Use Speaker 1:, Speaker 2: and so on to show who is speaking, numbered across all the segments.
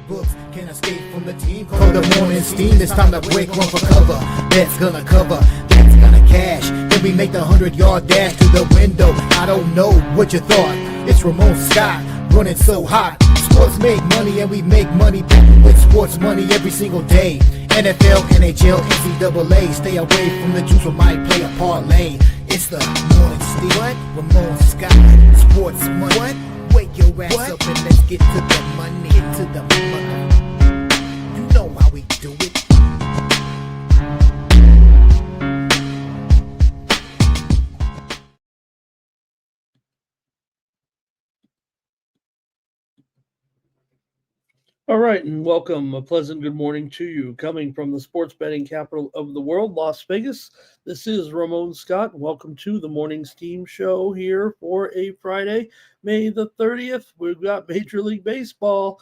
Speaker 1: books can't escape from the team. Call the morning steam, it's time to break one for cover. That's gonna cover, that's gonna cash. Then we make the 100-yard dash to the window. I don't know what you thought. It's Ramon Scott running so hot. Sports make money and we make money with sports money every single day. NFL, NHL, NCAA. Stay away from the juice or might play a parlay. It's the morning steam. What? Ramon Scott, sports money. What? Wake your ass up and let's get to the money. Get to the money. You know how we do it.
Speaker 2: All right, and welcome. A pleasant good morning to you, coming from the sports betting capital of the world, Las Vegas. This is Ramon Scott. Welcome to the Morning Steam Show here for a Friday, May the 30th. We've got Major League Baseball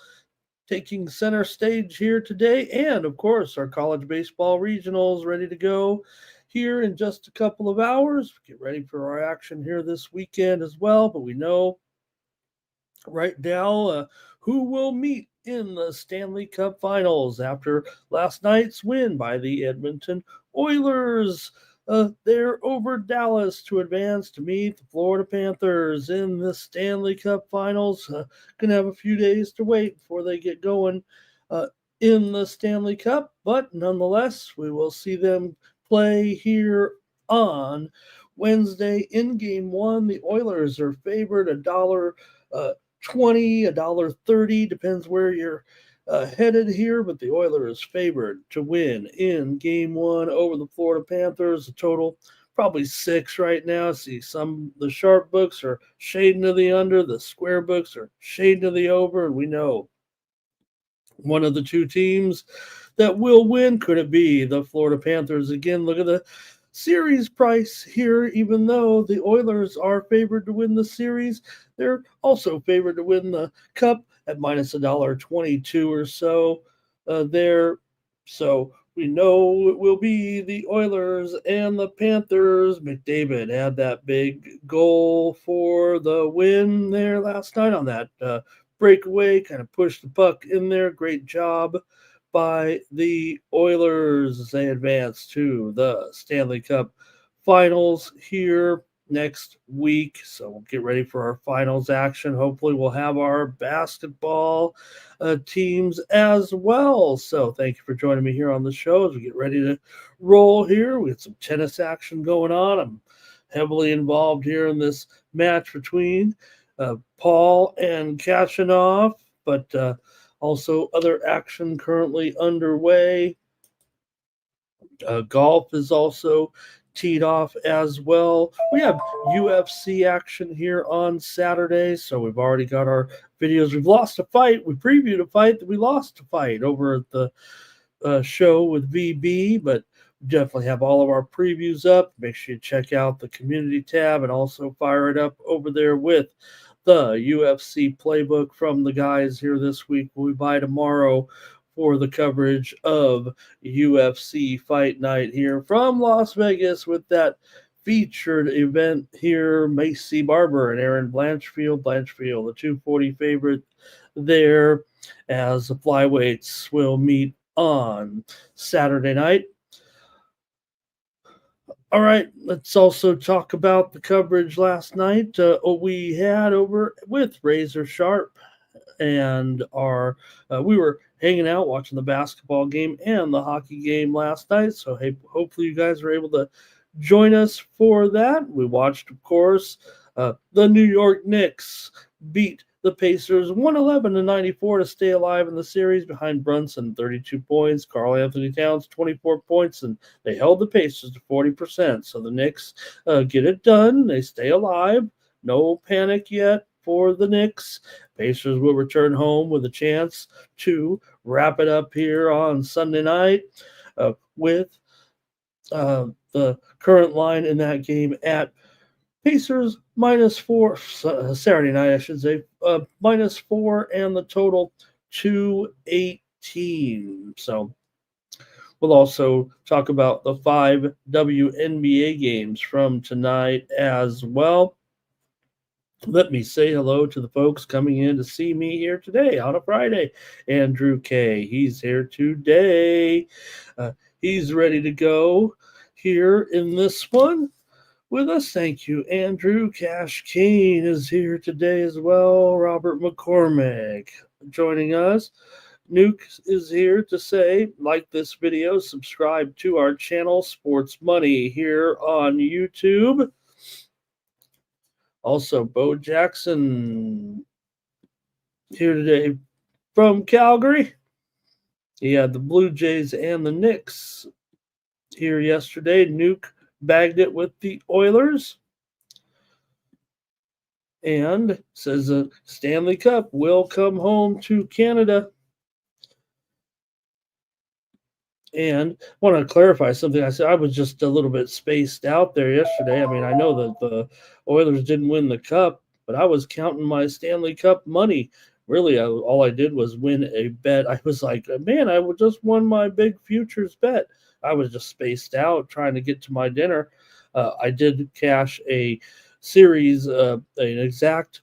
Speaker 2: taking center stage here today, and of course, our college baseball regionals ready to go here in just a couple of hours. Get ready for our action here this weekend as well, but we know right now who will meet in the Stanley Cup Finals after last night's win by the Edmonton Oilers. They're over Dallas to advance to meet the Florida Panthers in the Stanley Cup Finals. Gonna have a few days to wait before they get going in the Stanley Cup, but nonetheless, we will see them play here on Wednesday in Game 1. The Oilers are favored $1.20, $1.30, depends where you're headed here, but the Oilers favored to win in Game 1 over the Florida Panthers. A total probably 6 right now. See, the sharp books are shading to the under, the square books are shading to the over, and we know one of the two teams that will win. Could it be the Florida Panthers? Again, look at the series price here. Even though the Oilers are favored to win the series, they're also favored to win the cup at minus $1.22 or so there. So we know it will be the Oilers and the Panthers. McDavid had that big goal for the win there last night on that breakaway, kind of pushed the puck in there. Great job by the Oilers as they advance to the Stanley Cup Finals here next week. So we'll get ready for our finals action. Hopefully we'll have our basketball teams as well. So thank you for joining me here on the show as we get ready to roll here. We got some tennis action going on. I'm heavily involved here in this match between Paul and Kachanov, but also other action currently underway. Golf is also teed off as well. We have UFC action here on Saturday, so we've already got our videos. We've lost a fight. We previewed a fight that we lost a fight over at the show with VB, but definitely have all of our previews up. Make sure you check out the community tab and also fire it up over there with the UFC playbook from the guys here this week. We'll be by tomorrow for the coverage of UFC Fight Night here from Las Vegas with that featured event here. Macy Barber and Aaron Blanchfield, the 240 favorite there, as the flyweights will meet on Saturday night. All right, let's also talk about the coverage last night we had over with Razor Sharp, and we were hanging out watching the basketball game and the hockey game last night. So hey, hopefully you guys were able to join us for that. We watched, of course, the New York Knicks beat the Pacers 111-94 to stay alive in the series behind Brunson, 32 points, Karl Anthony Towns, 24 points, and they held the Pacers to 40%. So the Knicks get it done. They stay alive. No panic yet for the Knicks. Pacers will return home with a chance to wrap it up here on Sunday night with the current line in that game at Pacers -4, Saturday night, I should say, -4, and the total 218. So we'll also talk about the 5 WNBA games from tonight as well. Let me say hello to the folks coming in to see me here today on a Friday. Andrew K. He's here today. Uh, he's ready to go here in this one with us. Thank you, Andrew. Cash Kane is here today as well. Robert McCormick joining us. Nuke is here to say, like this video, subscribe to our channel, Sports Money, here on YouTube. Also, Bo Jackson here today from Calgary. He had the Blue Jays and the Knicks here yesterday. Nuke bagged it with the Oilers. And says the Stanley Cup will come home to Canada. And I want to clarify something I said. I was just a little bit spaced out there yesterday. I mean, I know that the Oilers didn't win the cup, but I was counting my Stanley Cup money. Really, all I did was win a bet. I was like, man, I just won my big futures bet. I was just spaced out trying to get to my dinner. I did cash a series, an exact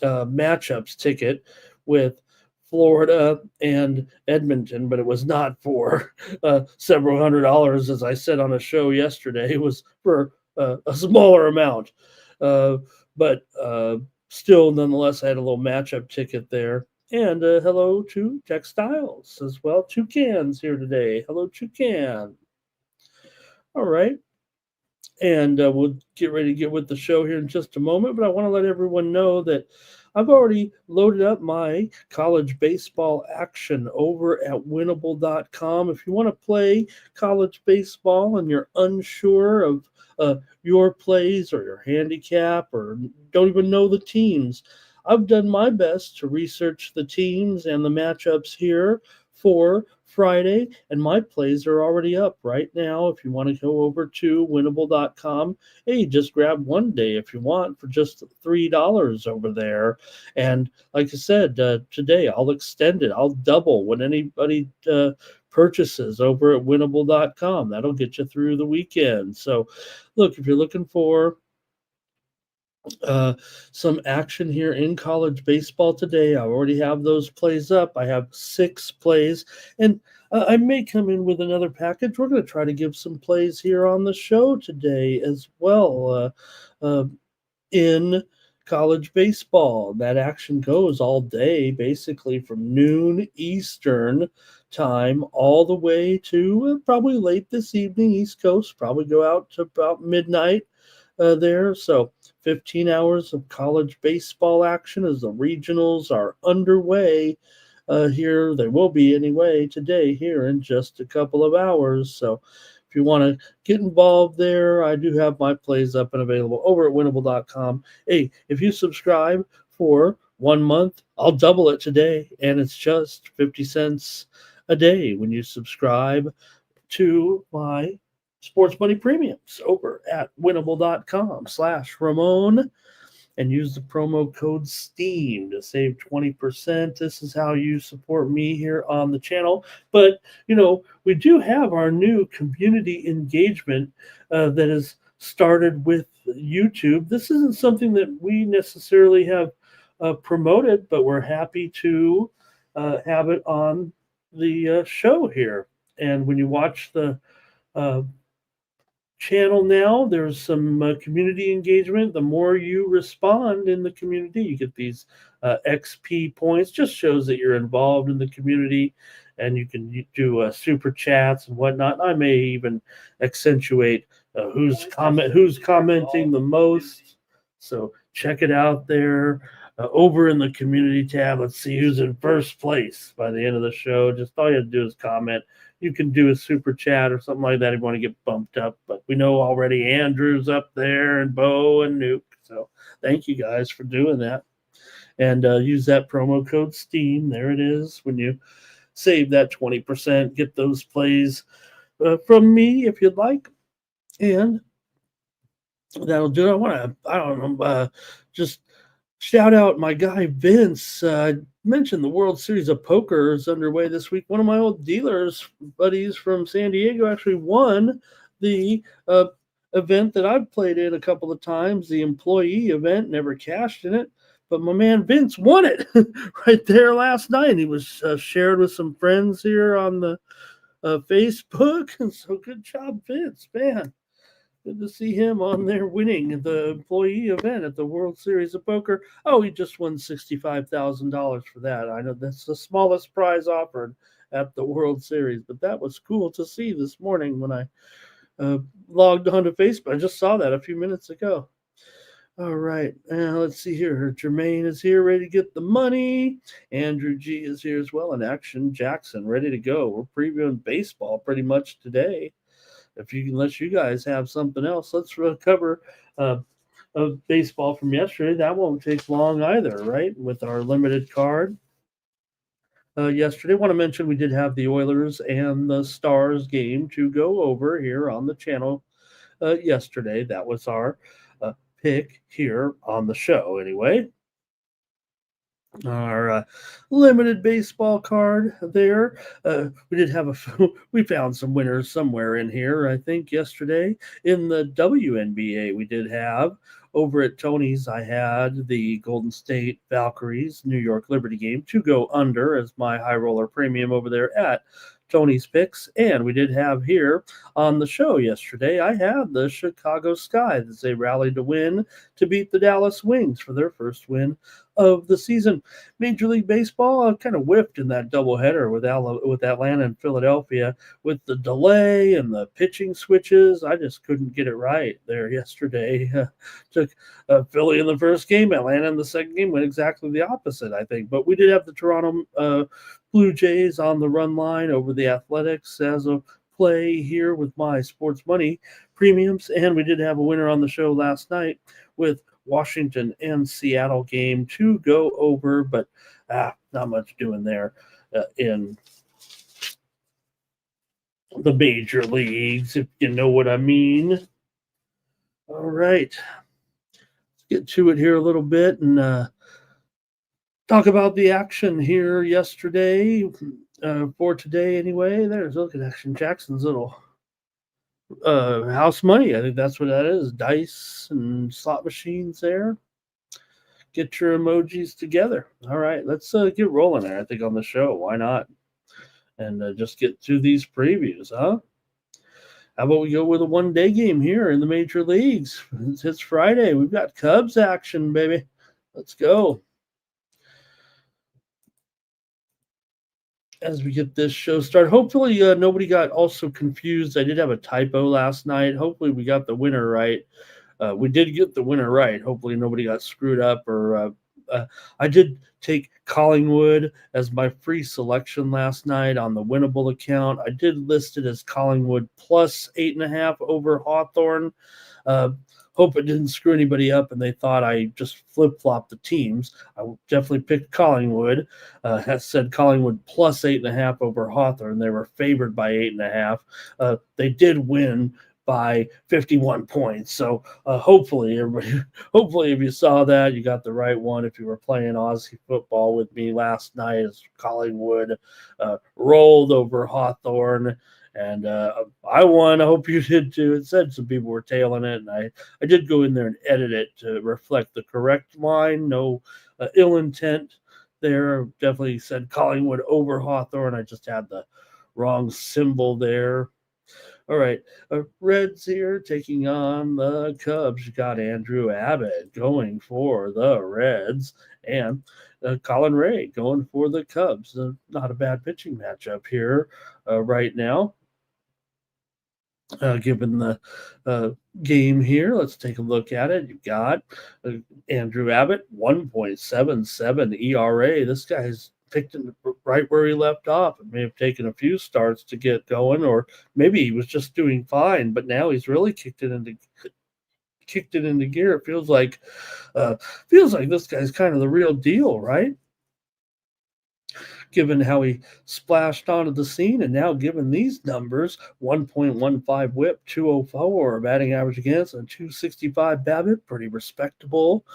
Speaker 2: matchups ticket with Florida and Edmonton, but it was not for several $100s, as I said on a show yesterday. It was for a smaller amount, but still, nonetheless, I had a little matchup ticket there. And hello to Textiles as well. Toucans here today. Hello, Toucan. All right. And we'll get ready to get with the show here in just a moment. But I want to let everyone know that I've already loaded up my college baseball action over at winnable.com. If you want to play college baseball and you're unsure of your plays or your handicap or don't even know the teams, I've done my best to research the teams and the matchups here for Friday, and my plays are already up right now. If you want to go over to winnable.com, hey, just grab one day if you want for just $3 over there. And like I said, today I'll extend it. I'll double when anybody purchases over at winnable.com. That'll get you through the weekend. So, look, if you're looking for some action here in college baseball today. I already have those plays up. I have 6 plays, and I may come in with another package. We're going to try to give some plays here on the show today as well in college baseball. That action goes all day, basically from noon Eastern time all the way to probably late this evening, East Coast, probably go out to about midnight there. So 15 hours of college baseball action as the regionals are underway here. They will be anyway today here in just a couple of hours. So if you want to get involved there, I do have my plays up and available over at winnable.com. Hey, if you subscribe for 1 month, I'll double it today, and it's just 50 cents a day when you subscribe to my Sports Money Premiums over at winnable.com/Ramon and use the promo code STEAM to save 20%. This is how you support me here on the channel. But, we do have our new community engagement that has started with YouTube. This isn't something that we necessarily have promoted, but we're happy to have it on the show here. And when you watch the channel now, there's some community engagement. The more you respond in the community, you get these XP points. Just shows that you're involved in the community, and you can do super chats and whatnot. I may even accentuate who's commenting the most. So check it out there. Over in the community tab, let's see who's in first place by the end of the show. Just all you have to do is comment. You can do a super chat or something like that if you want to get bumped up. But we know already Andrew's up there and Bo and Nuke. So thank you guys for doing that. And use that promo code STEAM. There it is. When you save that 20%, get those plays from me if you'd like. And that'll do it. Just shout out my guy Vince. Mentioned the World Series of Poker is underway this week. One of my old dealers buddies from San Diego actually won the event that I've played in a couple of times, the employee event, never cashed in it. But my man Vince won it right there last night. He was shared with some friends here on the Facebook. And so good job, Vince, man. Good to see him on there winning the employee event at the World Series of Poker. Oh, he just won $65,000 for that. I know that's the smallest prize offered at the World Series, but that was cool to see this morning when I logged onto Facebook. I just saw that a few minutes ago. All right, let's see here. Jermaine is here, ready to get the money. Andrew G is here as well, and Action Jackson ready to go. We're previewing baseball pretty much today. Unless you guys have something else, let's cover of baseball from yesterday. That won't take long either, right? With our limited card yesterday. I want to mention we did have the Oilers and the Stars game to go over here on the channel yesterday. That was our pick here on the show, anyway. Our limited baseball card there. We did have we found some winners somewhere in here, I think, yesterday. In the WNBA, we did have over at Tony's, I had the Golden State Valkyries New York Liberty game to go under as my high roller premium over there at Tony's Picks. And we did have here on the show yesterday, I had the Chicago Sky as they rallied to win to beat the Dallas Wings for their first win of the season. Major League Baseball kind of whiffed in that doubleheader with Atlanta and Philadelphia with the delay and the pitching switches. I just couldn't get it right there yesterday. Took Philly in the first game, Atlanta in the second game, went exactly the opposite, I think. But we did have the Toronto Blue Jays on the run line over the Athletics as a play here with my sports money premiums. And we did have a winner on the show last night with Washington and Seattle game to go over, but not much doing there in the major leagues, if you know what I mean. All right. Let's get to it here a little bit and talk about the action here yesterday for today anyway. Look at Action Jackson's little house money. I think that's what that is. Dice and slot machines there. Get your emojis together. All right, let's get rolling there, I think, on the show. Why not? And just get through these previews, huh? How about we go with a one-day game here in the major leagues? It's Friday. We've got Cubs action, baby. Let's go. As we get this show started, hopefully nobody got also confused. I did have a typo last night. Hopefully we got the winner right. We did get the winner right. Hopefully nobody got screwed up. Or I did take Collingwood as my free selection last night on the winnable account. I did list it as Collingwood plus 8.5 over Hawthorne. Hope it didn't screw anybody up and they thought I just flip-flopped the teams. I definitely picked Collingwood. Has said Collingwood plus 8.5 over Hawthorne. They were favored by 8.5. They did win by 51 points. So hopefully if you saw that, you got the right one. If you were playing Aussie football with me last night, as Collingwood rolled over Hawthorne. And I won. I hope you did too. It said some people were tailing it, and I did go in there and edit it to reflect the correct line. No ill intent there. Definitely said Collingwood over Hawthorne. I just had the wrong symbol there. All right, Reds here taking on the Cubs. You got Andrew Abbott going for the Reds, and Colin Ray going for the Cubs. Not a bad pitching matchup here right now. Given the game here, let's take a look at it. You've got Andrew Abbott, 1.77 ERA. This guy's picked it right where he left off. It may have taken a few starts to get going, or maybe he was just doing fine, but now he's really kicked it into gear. It feels like this guy's kind of the real deal, right? Given how he splashed onto the scene, and now given these numbers, 1.15 whip, 204 batting average against, and 265 BABIP, pretty respectable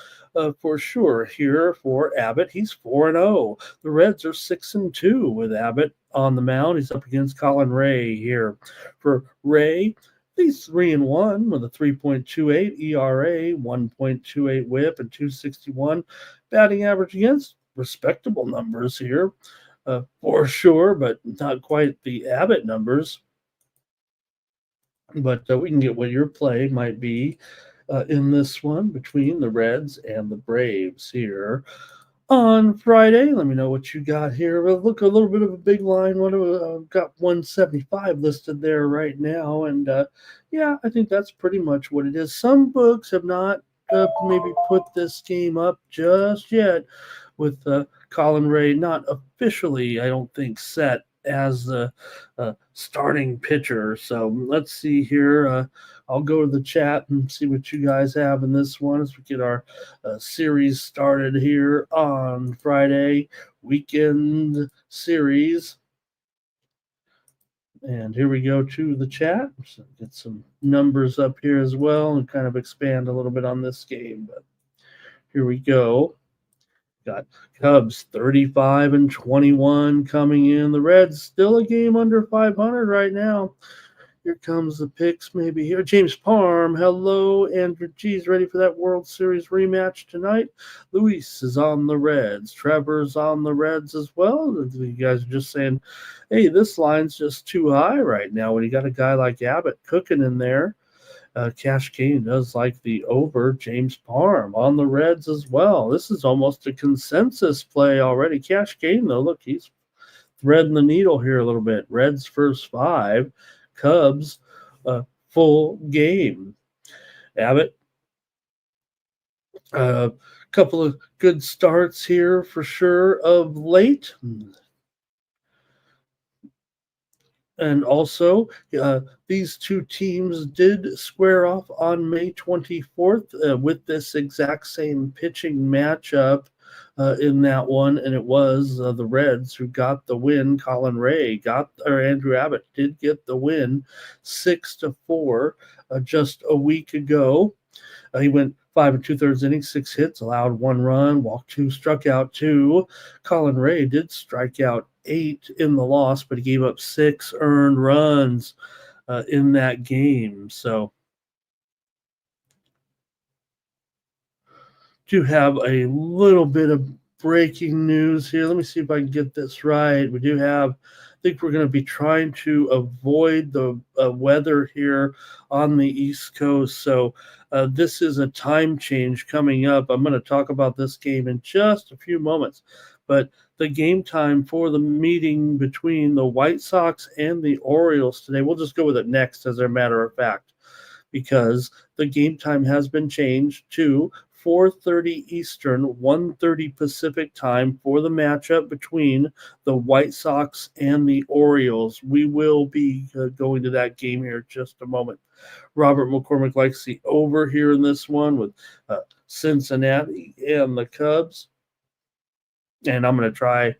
Speaker 2: for sure here for Abbott. He's 4-0. The Reds are 6-2 with Abbott on the mound. He's up against Colin Ray here. For Ray, He's 3-1 with a 3.28 ERA, 1.28 WHIP, and 261 batting average against. Respectable numbers here, for sure, but not quite the Abbott numbers. But we can get what your play might be in this one between the Reds and the Braves here on Friday. Let me know what you got here. Well, look, a little bit of a big line. What got 175 listed there right now, and yeah, I think that's pretty much what it is. Some books have not maybe put this game up just yet, with Colin Ray not officially, I don't think, set as the starting pitcher. So let's see here. I'll go to the chat and see what you guys have in this one as we get our series started here on Friday, weekend series. And here we go to the chat. So get some numbers up here as well and kind of expand a little bit on this game. But here we go. Got Cubs 35-21 coming in. The Reds still a game under 500 right now. Here comes the picks maybe here. James Parm, hello. Andrew G's ready for that World Series rematch tonight. Luis is on the Reds. Trevor's on the Reds as well. You guys are just saying, hey, this line's just too high right now when you got a guy like Abbott cooking in there. Cash Game does like the over. James Parm on the Reds as well. This is almost a consensus play already. Cash Game, though, look, he's threading the needle here a little bit. Reds first 5, Cubs full game. Abbott, a couple of good starts here for sure of late. And also, these two teams did square off on May 24th with this exact same pitching matchup in that one, and it was the Reds who got the win. Colin Ray Andrew Abbott did get the win, 6-4, just a week ago. He went 5 2/3 innings, 6 hits, allowed 1 run, walked 2, struck out 2. Colin Ray did strike out 8 in the loss, but he gave up 6 earned runs in that game. So do have a little bit of breaking news here. Let me see if I can get this right. We do have, I think we're going to be trying to avoid the weather here on the East Coast. So this is a time change coming up. I'm going to talk about this game in just a few moments. But the game time for the meeting between the White Sox and the Orioles today, we'll just go with it next as a matter of fact, because the game time has been changed to 4:30 Eastern, 1:30 Pacific time for the matchup between the White Sox and the Orioles. We will be going to that game here in just a moment. Robert McCormick likes the over here in this one with Cincinnati and the Cubs. And I'm going to try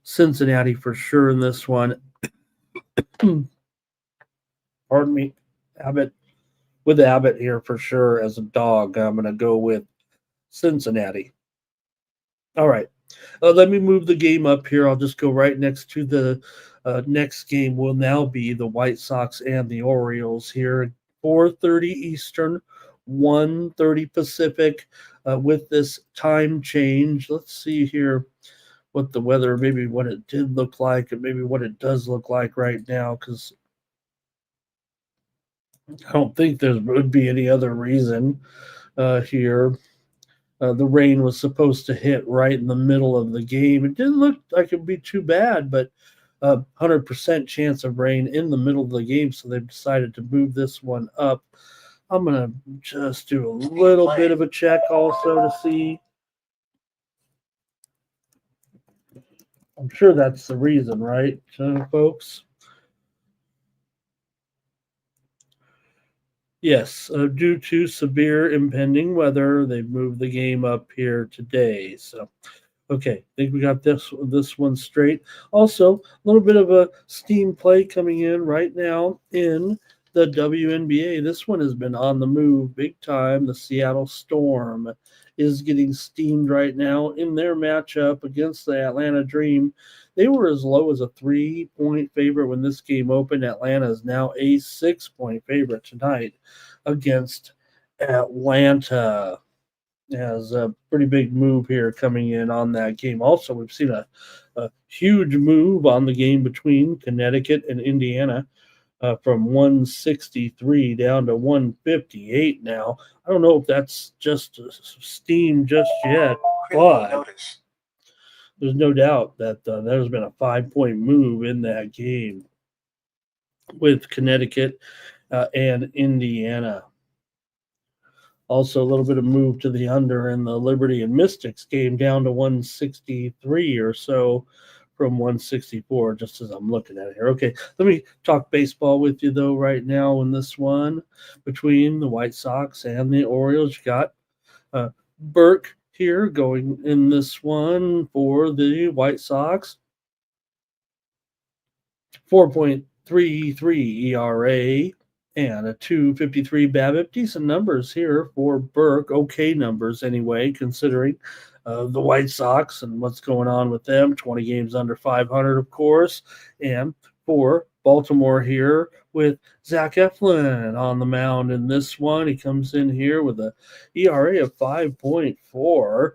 Speaker 2: Cincinnati for sure in this one. Pardon me, Abbott. With Abbott here for sure as a dog, I'm going to go with Cincinnati. All right. Let me move the game up here. I'll just go right next to the next game will now be the White Sox and the Orioles here. 4:30 Eastern, 1:30 Pacific with this time change. Let's see here what the weather, maybe what it did look like and maybe what it does look like right now, because I don't think there would be any other reason here. The rain was supposed to hit right in the middle of the game. It didn't look like it would be too bad, but 100% chance of rain in the middle of the game, so they've decided to move this one up. I'm going to just do a little bit of a check also to see. I'm sure that's the reason, right, folks? Yes, due to severe impending weather, they've moved the game up here today. So, okay, I think we got this one straight. Also, a little bit of a steam play coming in right now in the WNBA. This one has been on the move big time. The Seattle Storm is getting steamed right now in their matchup against the Atlanta Dream. They were as low as a 3-point favorite when this game opened. Atlanta is now a 6-point favorite tonight against Atlanta. Has a pretty big move here coming in on that game. Also, we've seen a huge move on the game between Connecticut and Indiana. From 163 down to 158 now. I don't know if that's just steam just yet, but there's no doubt that there's been a 5-point move in that game with Connecticut and Indiana. Also, a little bit of move to the under in the Liberty and Mystics game down to 163 or so from 164, just as I'm looking at it here. Okay, let me talk baseball with you, though, right now in this one between the White Sox and the Orioles. You got Burke here going in this one for the White Sox. 4.33 ERA and a 2.53 BABIP. Decent numbers here for Burke. Okay numbers anyway, considering the White Sox and what's going on with them. 20 games under 500, of course. And for Baltimore here with Zach Eflin on the mound in this one. He comes in here with a ERA of 5.4.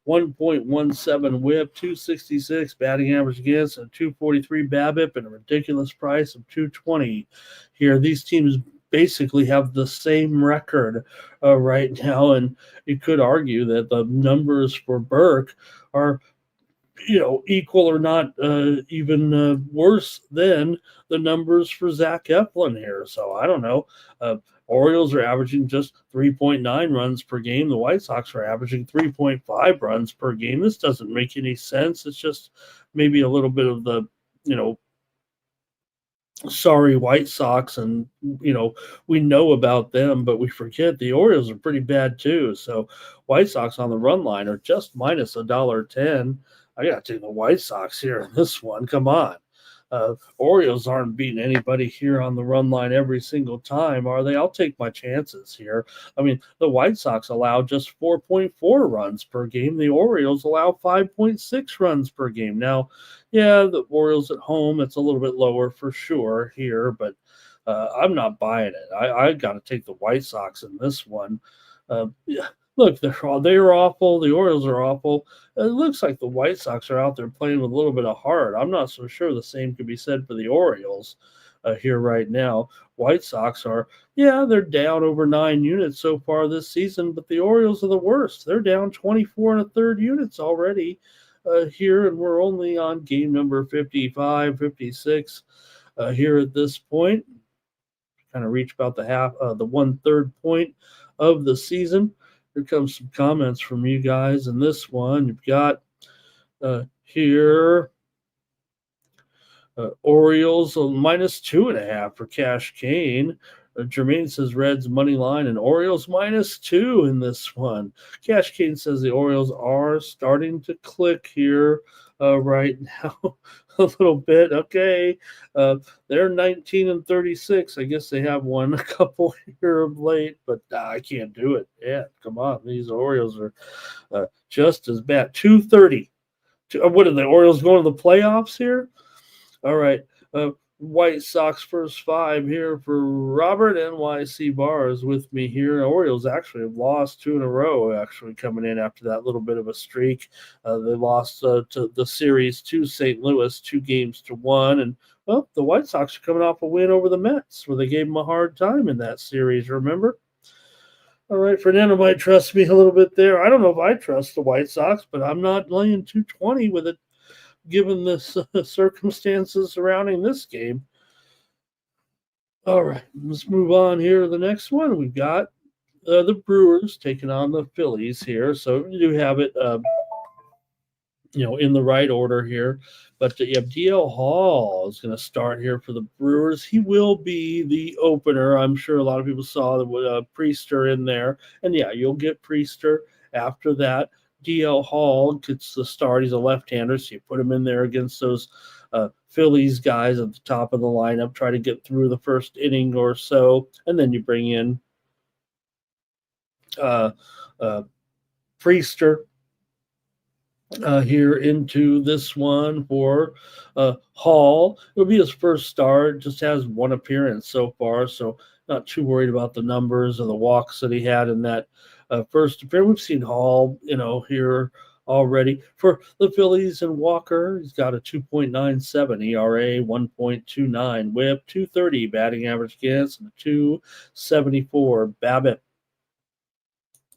Speaker 2: 1.17 whip, 266 batting average against, a 243 BABIP, and a ridiculous price of 220 here. These teams basically have the same record right now, and you could argue that the numbers for Burke are equal or not even worse than the numbers for Zach Eflin here. So I don't know. Orioles are averaging just 3.9 runs per game. The White Sox are averaging 3.5 runs per game. This doesn't make any sense. It's just maybe a little bit of the, sorry White Sox, and we know about them, but we forget the Orioles are pretty bad too. So White Sox on the run line are just minus $1.10. I gotta take the White Sox here in this one. Come on. Orioles aren't beating anybody here on the run line every single time, are they? I'll take my chances here. I mean, the White Sox allow just 4.4 runs per game. The Orioles allow 5.6 runs per game. Now, yeah, the Orioles at home, it's a little bit lower for sure here, but I'm not buying it. I got to take the White Sox in this one. Yeah. Look, they're awful. The Orioles are awful. It looks like the White Sox are out there playing with a little bit of heart. I'm not so sure the same could be said for the Orioles here right now. White Sox are, they're down over 9 units so far this season, but the Orioles are the worst. They're down 24 and a third units already here, and we're only on game number 55, 56 here at this point. Kind of reach about the 1/3 point of the season. Here comes some comments from you guys in this one. You've got here Orioles minus 2.5 for Cash Kane. Jermaine says Reds money line and Orioles -2 in this one. Cash Kane says the Orioles are starting to click here right now a little bit. Okay, they're 19 and 36. I guess they have won a couple here of late, but I can't do it. Yeah, come on, these Orioles are just as bad. 230. What are the Orioles going to the playoffs here? All right. White Sox first 5 here for Robert. NYC Bar is with me here. Orioles actually have lost 2 in a row, actually coming in after that little bit of a streak. They lost to the series to St. Louis 2-1. And, well, the White Sox are coming off a win over the Mets where they gave them a hard time in that series, remember? All right, Fernando might trust me a little bit there. I don't know if I trust the White Sox, but I'm not laying 220 with it, given the circumstances surrounding this game. All right, let's move on here to the next one. We've got the Brewers taking on the Phillies here. So you do have it, in the right order here. But you have DL Hall is going to start here for the Brewers. He will be the opener. I'm sure a lot of people saw the Priester in there. And, you'll get Priester after that. DL Hall gets the start. He's a left-hander, so you put him in there against those Phillies guys at the top of the lineup, try to get through the first inning or so, and then you bring in Priester here into this one for Hall. It'll be his first start, just has one appearance so far, so not too worried about the numbers or the walks that he had in that first appearance. We've seen Hall, here already. For the Phillies and Walker, he's got a 2.97 ERA, 1.29 whip, 230 batting average against, and a 274 BABIP.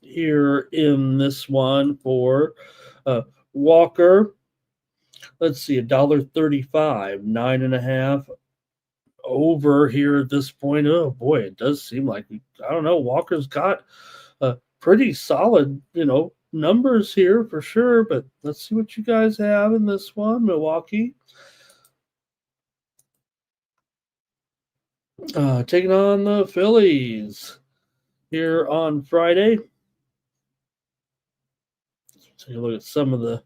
Speaker 2: Here in this one for Walker, let's see, $1.35, 9.5 over here at this point. Oh boy, it does seem like I don't know. Walker's got pretty solid, numbers here for sure. But let's see what you guys have in this one, Milwaukee. Taking on the Phillies here on Friday. Take a look at some of the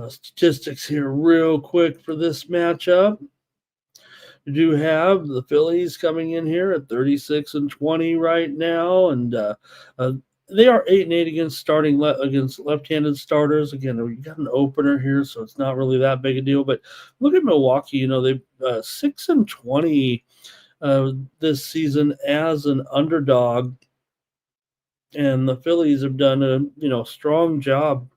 Speaker 2: statistics here real quick for this matchup. You do have the Phillies coming in here at 36-20 right now, and they are 8-8 against left-handed starters. Again, you got an opener here, so it's not really that big a deal. But look at Milwaukee. They've 6-20 this season as an underdog. And the Phillies have done a strong job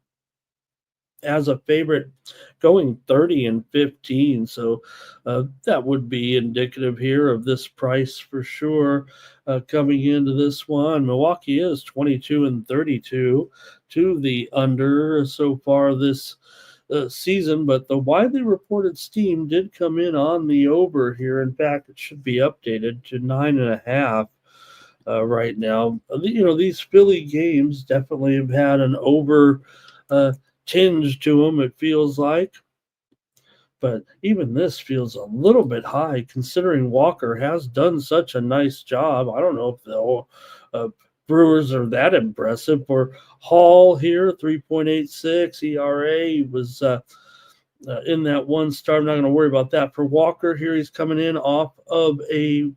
Speaker 2: as a favorite, going 30-15. So that would be indicative here of this price for sure. Coming into this one, Milwaukee is 22-32 to the under so far this season, but the widely reported steam did come in on the over here. In fact, it should be updated to 9.5. Right now, these Philly games definitely have had an over tinge to them, it feels like. But even this feels a little bit high considering Walker has done such a nice job. I don't know if the Brewers are that impressive. For Hall here, 3.86 ERA. He was in that one start. I'm not going to worry about that. For Walker here, he's coming in off of a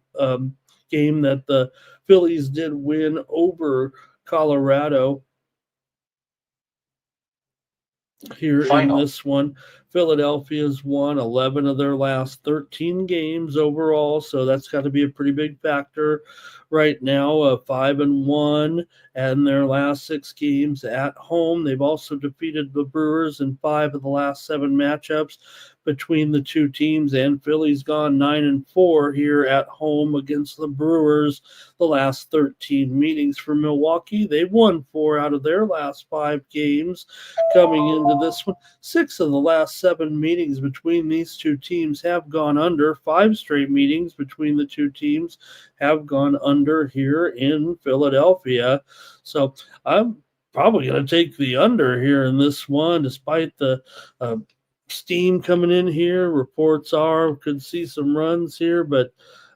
Speaker 2: game that the Phillies did win over Colorado. Here in this one, Philadelphia's won 11 of their last 13 games overall, so that's got to be a pretty big factor right now. 5-1 and their last 6 games at home. They've also defeated the Brewers in 5 of the last 7 matchups between the two teams, and Philly's gone 9-4 here at home against the Brewers. The last 13 meetings for Milwaukee, they've won 4 out of their last 5 games. Coming into this one, 6 of the last 7 meetings between these two teams have gone under. 5 straight meetings between the two teams have gone under here in Philadelphia. So I'm probably going to take the under here in this one, despite the steam coming in here. Reports are could see some runs here, but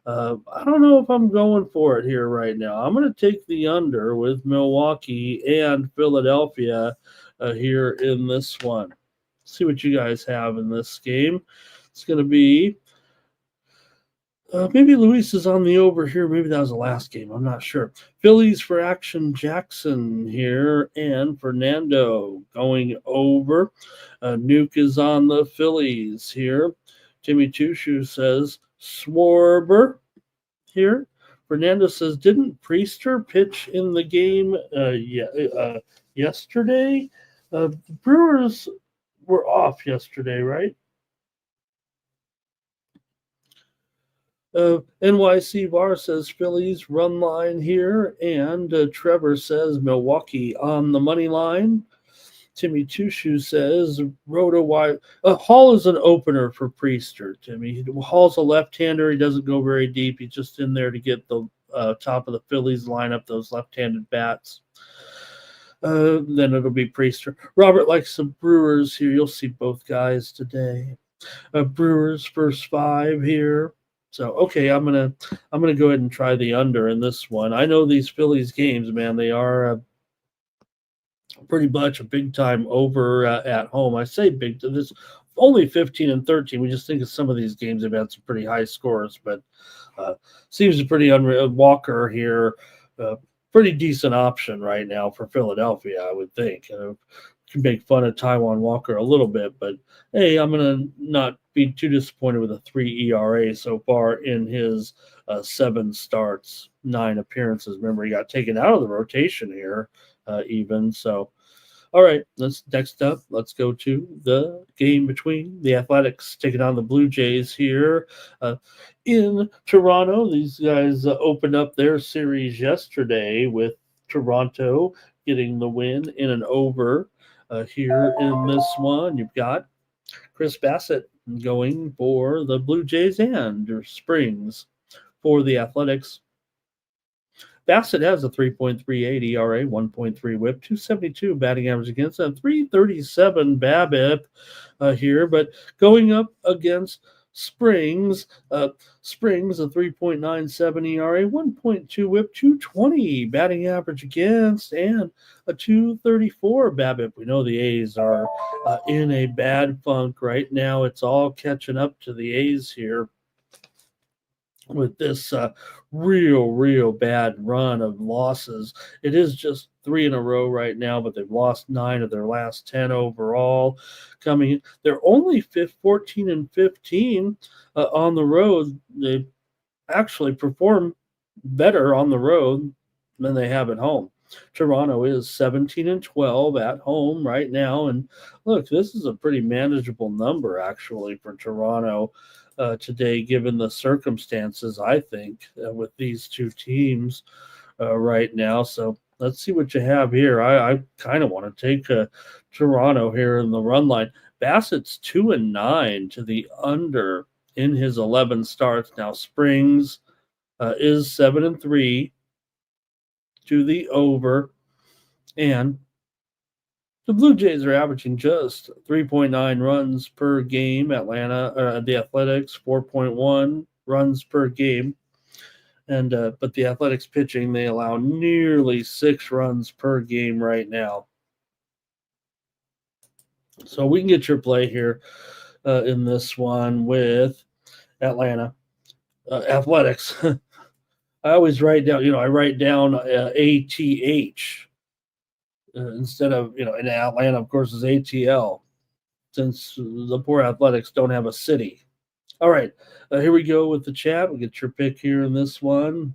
Speaker 2: I don't know if I'm going for it here right now. I'm going to take the under with Milwaukee and Philadelphia here in this one. See what you guys have in this game. It's going to be maybe Luis is on the over here. Maybe that was the last game. I'm not sure. Phillies for Action Jackson here and Fernando going over. Nuke is on the Phillies here. Timmy Tushu says Swarber here. Fernando says, didn't Priester pitch in the game yesterday? The Brewers were off yesterday, right? NYC Bar says Phillies run line here, and Trevor says Milwaukee on the money line. Timmy Tushu says Hall is an opener for Priester. Timmy Hall's a left-hander. He doesn't go very deep. He's just in there to get the top of the Phillies lineup, those left-handed bats. Then it'll be Priester. Robert likes some Brewers here. You'll see both guys today. Brewers first 5 here. So okay, I'm gonna go ahead and try the under in this one. I know these Phillies games, man. They are pretty much a big time over at home. I say big. There's only 15-13. We just think of some of these games have had some pretty high scores, but seems pretty unreal. Walker here pretty decent option right now for Philadelphia, I would think. Can make fun of Taiwan Walker a little bit, but hey, I'm going to not be too disappointed with a 3 ERA so far in his 7 starts, 9 appearances. Remember, he got taken out of the rotation here, even. So, all right, next up. Let's go to the game between the Athletics taking on the Blue Jays here in Toronto. These guys opened up their series yesterday with Toronto getting the win in an over. Here in this one, you've got Chris Bassett going for the Blue Jays and Springs for the Athletics. Bassett has a 3.38 ERA, 1.3 whip, 272 batting average against, a 337 BABIP here, but going up against Springs, Springs a 3.97 ERA, 1.2 whip, 220 batting average against, and a 234 BABIP. We know the A's are in a bad funk right now. It's all catching up to the A's here with this real bad run of losses. It is just 3 in a row right now, but they've lost 9 of their last 10 overall. They're only 14 and 15 on the road. They actually perform better on the road than they have at home. Toronto is 17 and 12 at home right now, and look, this is a pretty manageable number actually for Toronto today, given the circumstances. I think with these two teams right now. So let's see what you have here. I kind of want to take Toronto here in the run line. Bassett's 2-9 to the under in his 11 starts. Now Springs is 7-3 to the over, and the Blue Jays are averaging just 3.9 runs per game. The Athletics 4.1 runs per game, and but the Athletics pitching, they allow nearly 6 runs per game right now. So we can get your play here in this one with Atlanta Athletics. I always write down, I write down ATH instead of, in Atlanta, of course, is ATL, since the poor Athletics don't have a city. All right, here we go with the chat. We'll get your pick here in this one.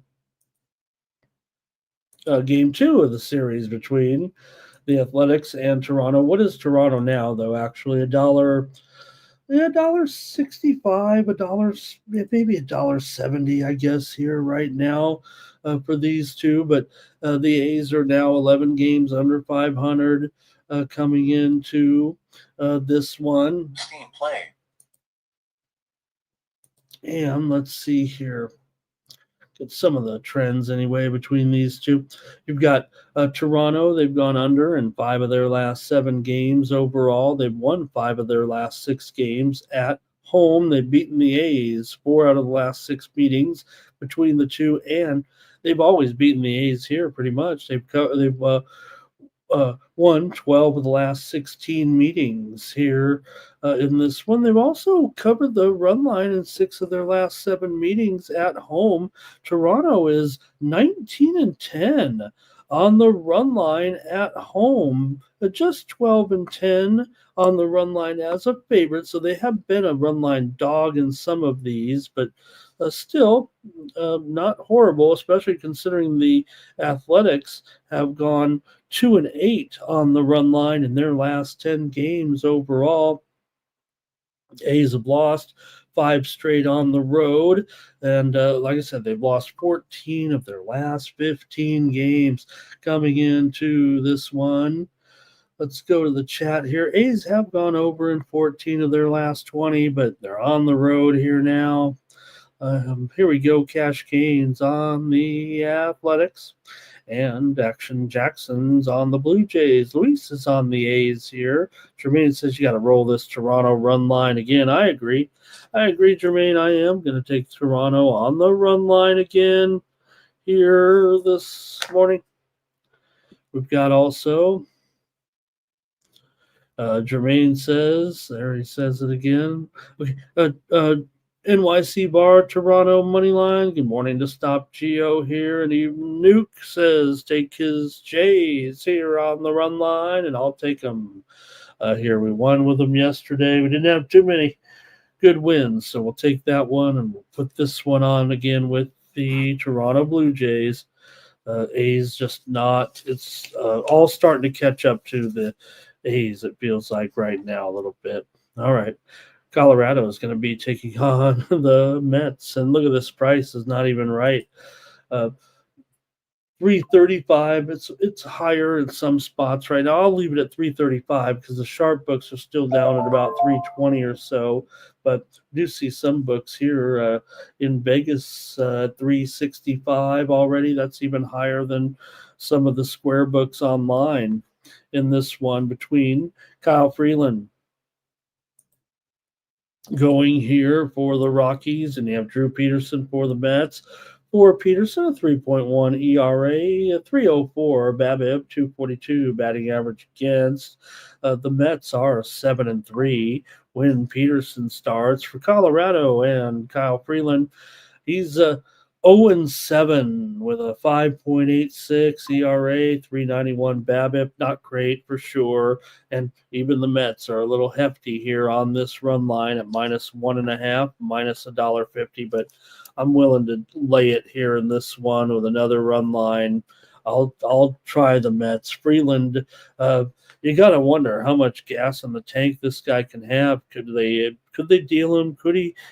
Speaker 2: Game 2 of the series between the Athletics and Toronto. What is Toronto now, though? Actually, $1.65, maybe $1.70, I guess, here right now for these two. But the A's are now 11 games under 500 coming into this one.
Speaker 3: Steam play.
Speaker 2: And let's see here. Get some of the trends anyway between these two. You've got Toronto. They've gone under in 5 of their last 7 games overall. They've won 5 of their last 6 games at home. They've beaten the A's 4 out of the last 6 meetings between the two, and they've always beaten the A's here pretty much. They've won 12 of the last 16 meetings here in this one. They've also covered the run line in 6 of their last 7 meetings at home. Toronto is 19 and 10 on the run line at home, just 12 and 10 on the run line as a favorite. So they have been a run line dog in some of these, but still not horrible, especially considering the Athletics have gone 2-8 on the run line in their last 10 games overall. A's have lost 5 straight on the road, and like I said, they've lost 14 of their last 15 games coming into this one. Let's go to the chat here. A's have gone over in 14 of their last 20, but they're on the road here now. Here we go. Cash gains on the Athletics, and Action Jackson's on the Blue Jays. Luis is on the A's here. Jermaine says you got to roll this Toronto run line again. I agree, Jermaine. I am going to take Toronto on the run line again here this morning. We've got also Jermaine says, there he says it again. Okay, NYC Bar, Toronto money line. Good morning to Stop Geo here. And Nuke says take his Jays here on the run line, and I'll take them here. We won with them yesterday. We didn't have too many good wins, so we'll take that one and we'll put this one on again with the Toronto Blue Jays. A's just not. It's all starting to catch up to the A's, it feels like right now a little bit. All right. Colorado is going to be taking on the Mets, and look at this price is not even right. 335. It's higher in some spots right now. I'll leave it at 335 because the sharp books are still down at about 320 or so. But I do see some books here in Vegas 365 already. That's even higher than some of the square books online in this one between Kyle Freeland going here for the Rockies, and you have Drew Peterson for the Mets. For Peterson, a 3.1 ERA, a 3.04 BABIP, 242 batting average against. The Mets are 7-3 when Peterson starts. For Colorado and Kyle Freeland, he's 0-7 with a 5.86 ERA, 391 BABIP. Not great for sure. And even the Mets are a little hefty here on this run line at -1.5, minus $1.50. But I'm willing to lay it here in this one with another run line. I'll try the Mets. Freeland, you got to wonder how much gas in the tank this guy can have. Could they deal him?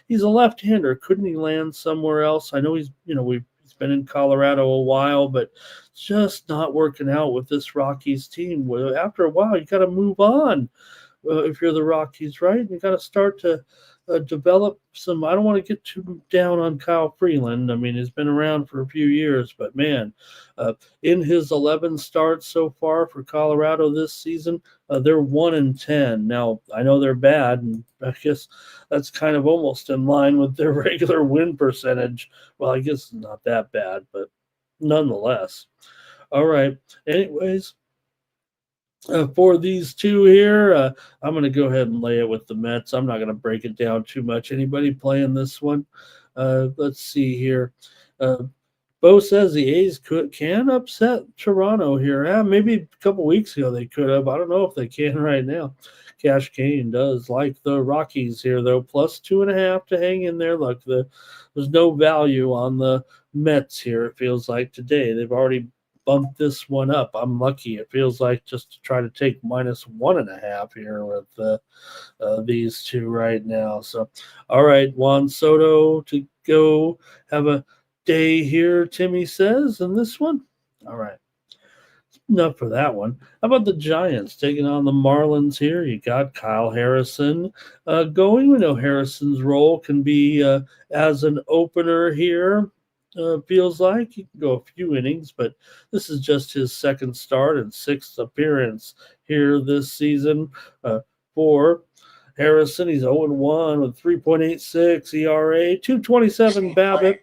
Speaker 2: He's a left-hander. Couldn't he land somewhere else? I know he's been in Colorado a while, but it's just not working out with this Rockies team. After a while, you got to move on. If you're the Rockies, right? You got to start to develop some. I don't want to get too down on Kyle Freeland. I mean, he's been around for a few years, but man, in his 11 starts so far for Colorado this season, they're 1-10. Now, I know they're bad, and I guess that's kind of almost in line with their regular win percentage. Well, I guess it's not that bad, but nonetheless. All right. Anyways, for these two here, I'm going to go ahead and lay it with the Mets. I'm not going to break it down too much. Anybody playing this one? Let's see here. Bo says the A's can upset Toronto here. Maybe a couple weeks ago they could have. I don't know if they can right now. Cash Kane does like the Rockies here, though. Plus 2.5 to hang in there. Look, there's no value on the Mets here, it feels like today. They've already bump this one up. I'm lucky. It feels like just to try to take -1.5 here with these two right now. So, all right, Juan Soto to go have a day here, Timmy says, in this one. All right. Enough for that one. How about the Giants taking on the Marlins here? You got Kyle Harrison going. We know Harrison's role can be as an opener here. Feels like he can go a few innings, but this is just his second start and sixth appearance here this season for Harrison. He's 0-1 with 3.86 ERA, 227 BABIP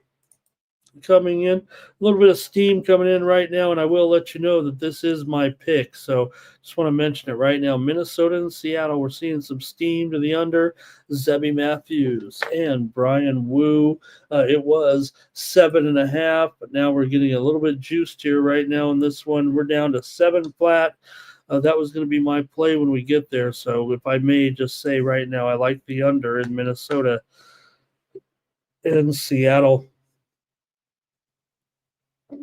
Speaker 2: coming in. A little bit of steam coming in right now, and I will let you know that this is my pick. So just want to mention it right now. Minnesota and Seattle, we're seeing some steam to the under. Zebby Matthews and Brian Wu. It was 7.5, but now we're getting a little bit juiced here right now in this one. We're down to 7 flat. That was going to be my play when we get there. So if I may just say right now, I like the under in Minnesota and Seattle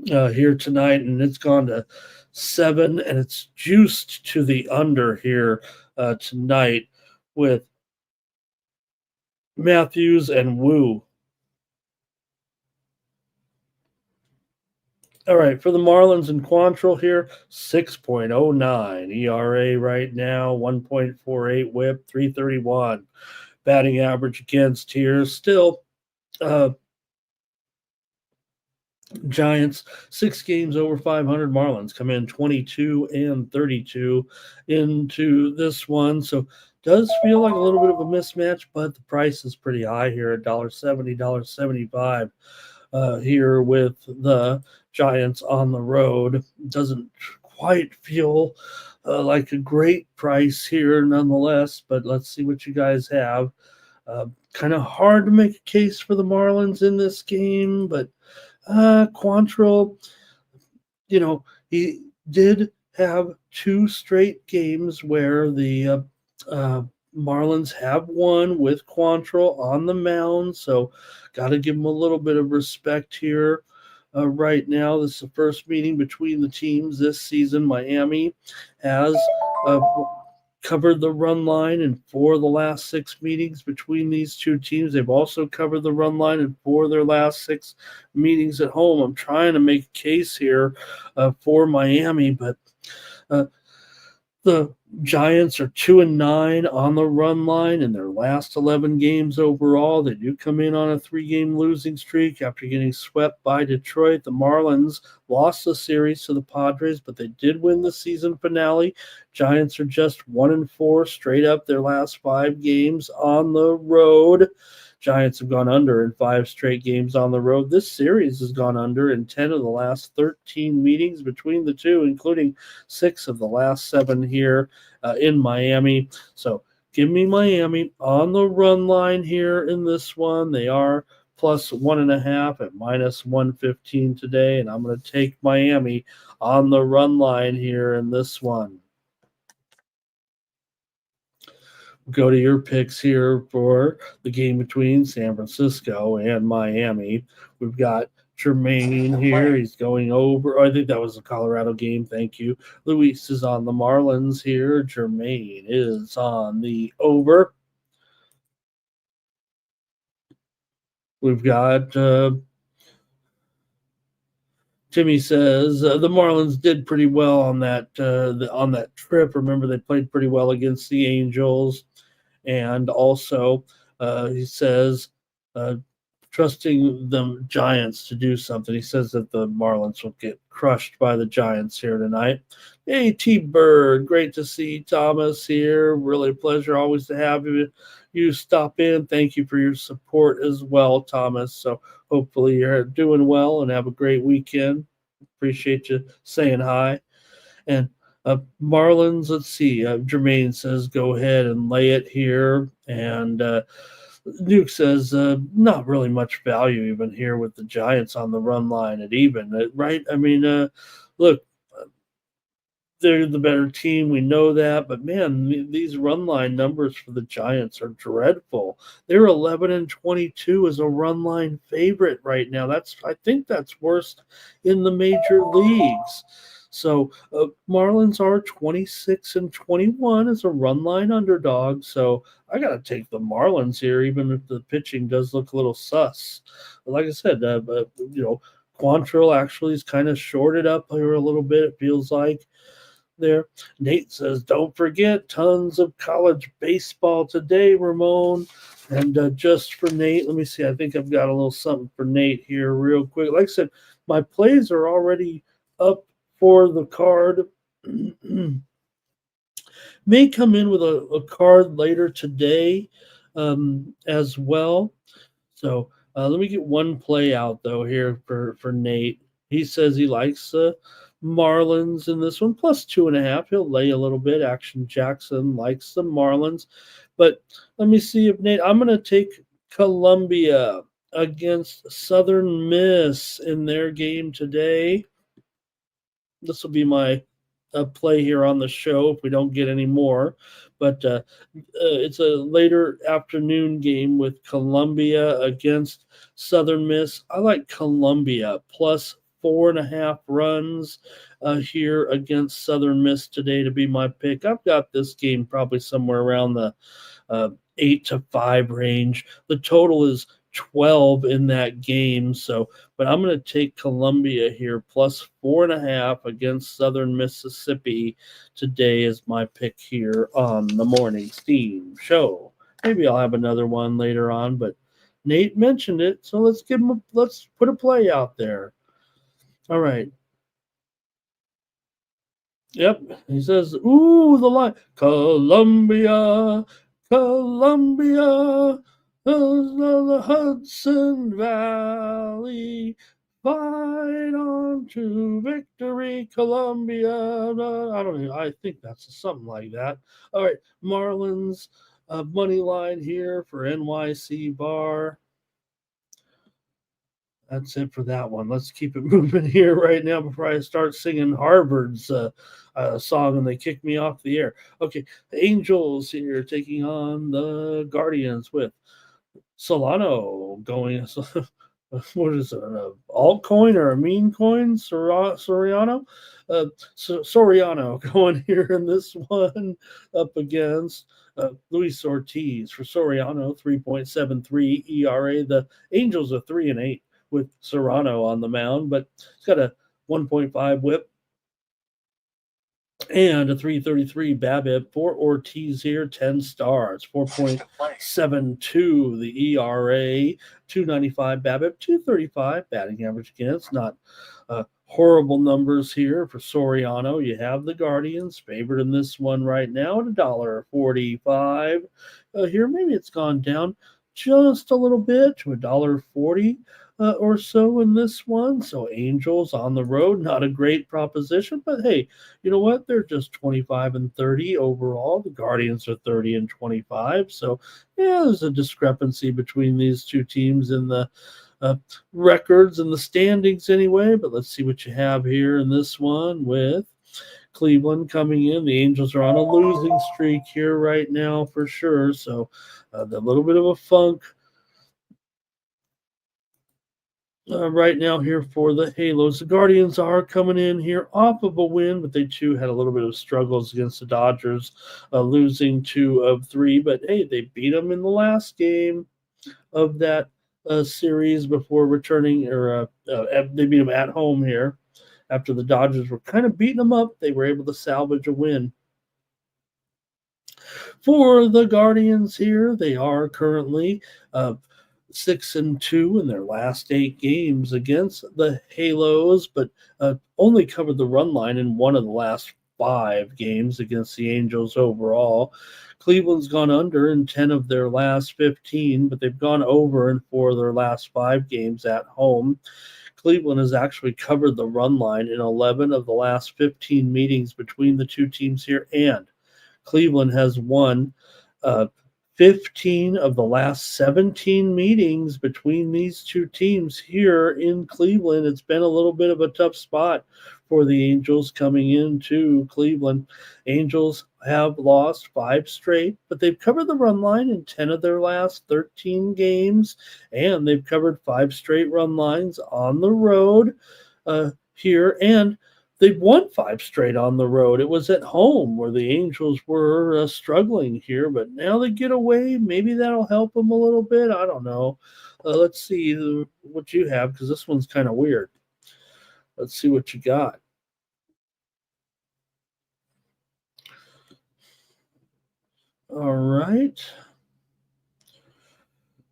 Speaker 2: here tonight, and it's gone to 7, and it's juiced to the under here tonight with Matthews and Wu. All right, for the Marlins and Quantrill here, 6.09 ERA right now, 1.48 WHIP, 331 batting average against here. Still, Giants 6 games over 500. Marlins come in 22-32 into this one, so does feel like a little bit of a mismatch, but the price is pretty high here at $1.70, $1.75 here with the Giants on the road. Doesn't quite feel like a great price here nonetheless, but let's see what you guys have. Kind of hard to make a case for the Marlins in this game, but Quantrill, he did have two straight games where the uh, Marlins have won with Quantrill on the mound, so got to give him a little bit of respect here. Right now, this is the first meeting between the teams this season. Miami has uh, covered the run line in 4 of the last 6 meetings between these two teams. They've also covered the run line in 4 of their last 6 meetings at home. I'm trying to make a case here for Miami, but uh, the Giants are 2-9 on the run line in their last 11 games overall. They do come in on a 3-game losing streak after getting swept by Detroit. The Marlins lost the series to the Padres, but they did win the season finale. Giants are just 1-4 straight up their last 5 games on the road. Giants have gone under in 5 straight games on the road. This series has gone under in 10 of the last 13 meetings between the two, including 6 of the last 7 here in Miami. So give me Miami on the run line here in this one. They are plus 1.5 at minus 115 today, and I'm going to take Miami on the run line here in this one. Go to your picks here for the game between San Francisco and Miami. We've got Jermaine here. He's going over. I think that was the Colorado game. Thank you. Luis is on the Marlins here. Jermaine is on the over. We've got Timmy says the Marlins did pretty well on that trip. Remember, they played pretty well against the Angels. And also, he says, trusting the Giants to do something. He says that the Marlins will get crushed by the Giants here tonight. Hey, T-Bird, great to see Thomas here. Really a pleasure always to have you stop in. Thank you for your support as well, Thomas. So hopefully you're doing well and have a great weekend. Appreciate you saying hi. And Marlins, let's see. Jermaine says, go ahead and lay it here. And Duke says, not really much value even here with the Giants on the run line at even, right? I mean, look, they're the better team. We know that. But, man, these run line numbers for the Giants are dreadful. They're 11-22 as a run line favorite right now. I think that's worst in the major leagues. So Marlins are 26-21 as a run line underdog. So I got to take the Marlins here, even if the pitching does look a little sus. But like I said, Quantrill actually is kind of shorted up here a little bit, it feels like. There, Nate says, don't forget tons of college baseball today, Ramon. And just for Nate, let me see. I think I've got a little something for Nate here real quick. Like I said, my plays are already up for the card. May come in with a card later today as well. So let me get one play out, though, here for Nate. He says he likes Marlins in this one, plus 2.5. He'll lay a little bit. Action Jackson likes the Marlins. But let me see if Nate, I'm going to take Columbia against Southern Miss in their game today. This will be my play here on the show if we don't get any more. But it's a later afternoon game with Columbia against Southern Miss. I like Columbia plus 4.5 runs here against Southern Miss today to be my pick. I've got this game probably somewhere around the 8-5 range. The total is 12 in that game. So, but I'm going to take Columbia here plus 4.5 against Southern Mississippi today as my pick here on the Morning Steam Show. Maybe I'll have another one later on, but Nate mentioned it, so let's put a play out there. All right. Yep. He says, ooh, the line. Columbia, the Hudson Valley, fight on to victory, Columbia. I don't know. I think that's something like that. All right. Marlins money line here for NYC Bar. That's it for that one. Let's keep it moving here right now before I start singing Harvard's song and they kick me off the air. Okay, the Angels here taking on the Guardians with Solano going. What is it? An altcoin or a meme coin? Soriano? Soriano going here in this one up against Luis Ortiz for Soriano, 3.73 ERA. The Angels are 3-8 with Serrano on the mound, but he's got a 1.5 whip and a 333 BABIP for Ortiz here, 10 stars, 4.72 the ERA, 295 BABIP, 235 batting average against. Not horrible numbers here for Soriano. You have the Guardians favored in this one right now at $1.45. Here, maybe it's gone down just a little bit to $1.40. Or so in this one. So Angels on the road, not a great proposition, but hey, you know what? They're just 25 and 30 overall. The Guardians are 30 and 25. So yeah, there's a discrepancy between these two teams in the records and the standings anyway. But let's see what you have here in this one with Cleveland coming in. The Angels are on a losing streak here right now for sure. So a little bit of a funk right now here for the Halos. The Guardians are coming in here off of a win, but they too had a little bit of struggles against the Dodgers, losing 2 of 3. But hey, they beat them in the last game of that series before returning, or they beat them at home here. After the Dodgers were kind of beating them up, they were able to salvage a win. For the Guardians here, they are currently 6-2 in their last 8 games against the Halos, but only covered the run line in one of the last 5 games against the Angels overall. Cleveland's gone under in 10 of their last 15, but they've gone over in 4 of their last 5 games at home. Cleveland has actually covered the run line in 11 of the last 15 meetings between the two teams here, and Cleveland has won 15 of the last 17 meetings between these two teams here in Cleveland. It's been a little bit of a tough spot for the Angels coming into Cleveland. Angels have lost 5 straight, but they've covered the run line in 10 of their last 13 games, and they've covered 5 straight run lines on the road here, and they've won 5 straight on the road. It was at home where the Angels were struggling here, but now they get away. Maybe that'll help them a little bit. I don't know. Let's see what you have, because this one's kind of weird. Let's see what you got. All right.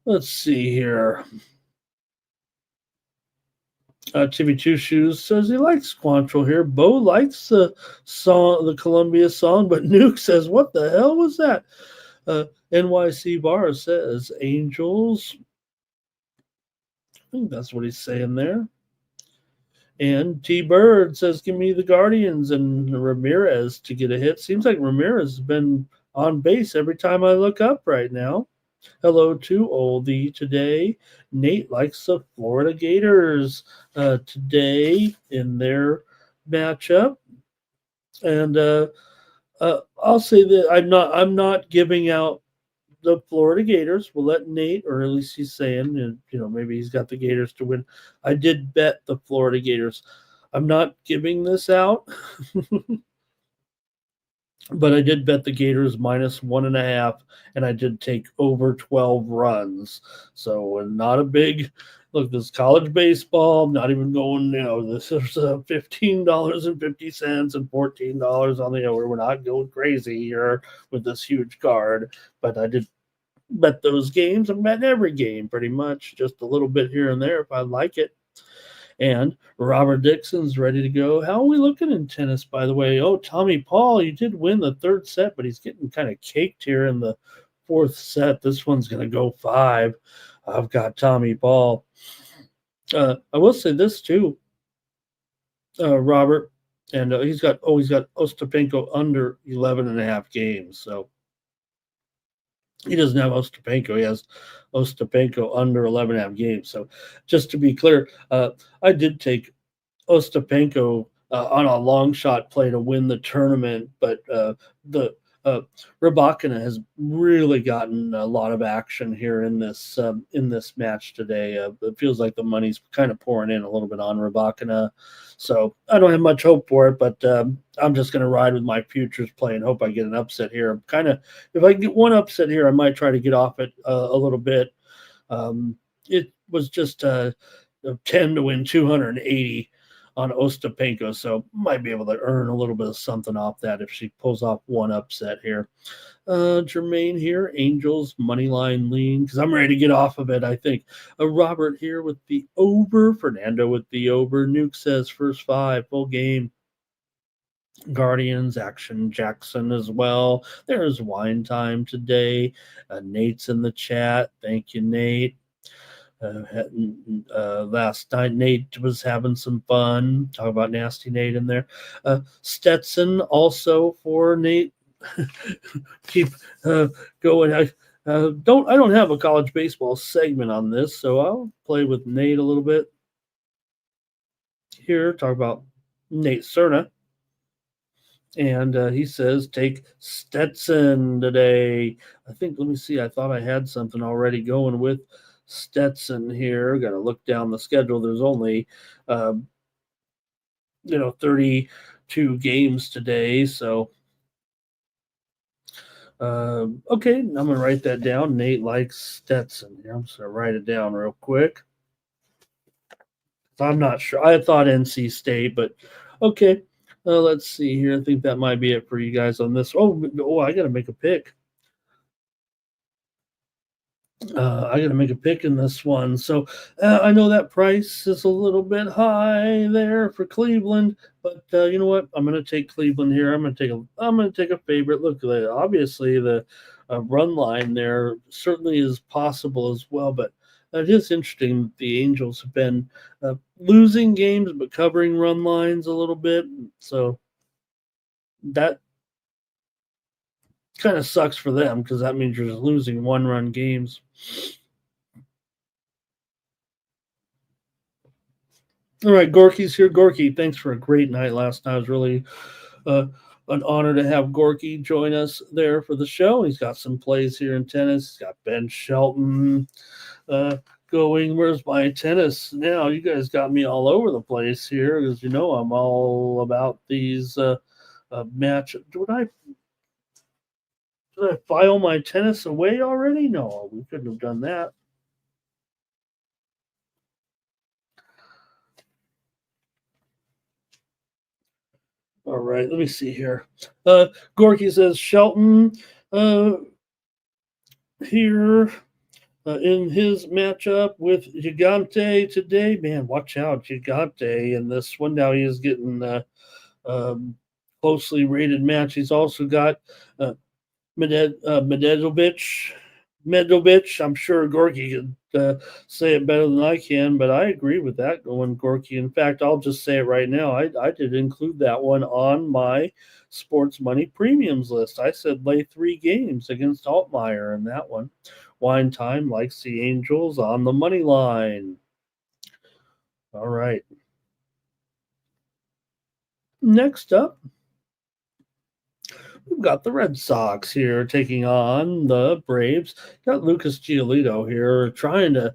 Speaker 2: Let's see here. Timmy Two Shoes says he likes Squantrell here. Bo likes the song, the Columbia song, but Nuke says, "What the hell was that?" NYC Bar says Angels. I think that's what he's saying there. And T Bird says, "Give me the Guardians and Ramirez to get a hit." Seems like Ramirez has been on base every time I look up right now. Hello to Oldie today. Nate likes the Florida Gators today in their matchup, and I'll say that I'm not giving out the Florida Gators. We'll let Nate, or at least he's saying, and maybe he's got the Gators to win. I did bet the Florida Gators. I'm not giving this out. But I did bet the Gators -1.5, and I did take over 12 runs. So not a big look. This is college baseball. I'm not even going. This is $15.50 and $14 on the over. We're not going crazy here with this huge card. But I did bet those games. I'm betting every game pretty much, just a little bit here and there if I like it. And Robert Dixon's ready to go. How are we looking in tennis, by the way? Oh, Tommy Paul, you did win the 3rd set, but he's getting kind of caked here in the 4th set. This one's going to go 5. I've got Tommy Paul. I will say this too, Robert, and he's got Ostapenko under 11.5 games. So He doesn't have Ostapenko. He has Ostapenko under 11.5 games. So just to be clear, I did take Ostapenko on a long shot play to win the tournament, but the Rybakina has really gotten a lot of action here in this match today. It feels like the money's kind of pouring in a little bit on Rybakina, so I don't have much hope for it. But I'm just going to ride with my futures play and hope I get an upset here. I'm kind of, if I get one upset here, I might try to get off it a little bit. It was just 10 to win 280 on Ostapenko, so might be able to earn a little bit of something off that if she pulls off one upset here. Jermaine here, Angels money line lean, because I'm ready to get off of it, I think. Robert here with the over, Fernando with the over. Nuke says first 5 full game. Guardians, Action Jackson as well. There's wine time today. Nate's in the chat. Thank you, Nate. Last night, Nate was having some fun. Talk about Nasty Nate in there. Stetson also for Nate. Keep going. I don't have a college baseball segment on this, so I'll play with Nate a little bit here. Talk about Nate Cerna. And he says, take Stetson today. I think, let me see. I thought I had something already going with Stetson here. Got to look down the schedule. There's only, 32 games today. So, okay, I'm going to write that down. Nate likes Stetson. I'm just going to write it down real quick. I'm not sure. I thought NC State, but okay. Let's see here. I think that might be it for you guys on this. Oh, I got to make a pick. I got to make a pick in this one. So I know that price is a little bit high there for Cleveland, but you know what? I'm going to take Cleveland here. I'm going to take a favorite. Look, obviously the run line there certainly is possible as well, but it is interesting that the Angels have been losing games but covering run lines a little bit. So that kind of sucks for them because that means you're just losing one-run games. All right, Gorky's here. Gorky, thanks for a great night last night. It was really an honor to have Gorky join us there for the show. He's got some plays here in tennis. He's got Ben Shelton going. Where's my tennis now? You guys got me all over the place here because you know I'm all about these match. Did I file my tennis away already? No, we couldn't have done that. All right, let me see here. Gorky says Shelton here in his matchup with Gigante today. Man, watch out, Gigante in this one. Now he is getting closely rated match. He's also got Medovic. I'm sure Gorky could say it better than I can, but I agree with that going Gorky. In fact, I'll just say it right now. I did include that one on my sports money premiums list. I said lay 3 games against Altmaier in that one. Wine Time likes the Angels on the money line. All right. Next up, we've got the Red Sox here taking on the Braves. Got Lucas Giolito here trying to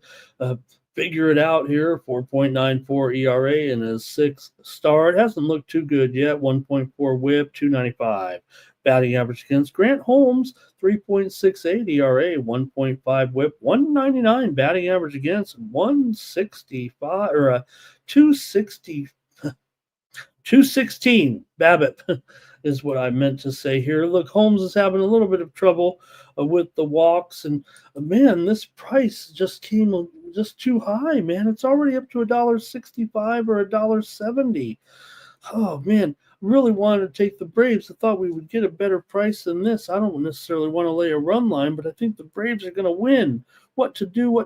Speaker 2: figure it out here. 4.94 ERA in his 6th start. Hasn't looked too good yet. 1.4 whip, 295. Batting average against Grant Holmes, 3.68 ERA, 1.5 whip, 199 batting average against, 165 or 260. 216 BABIP is what I meant to say here. Look, Holmes is having a little bit of trouble with the walks, and man, this price just came just too high, man. It's already up to $1.65 or $1.70. Oh man, really wanted to take the Braves. I thought we would get a better price than this. I don't necessarily want to lay a run line, but I think the Braves are going to win. What to do?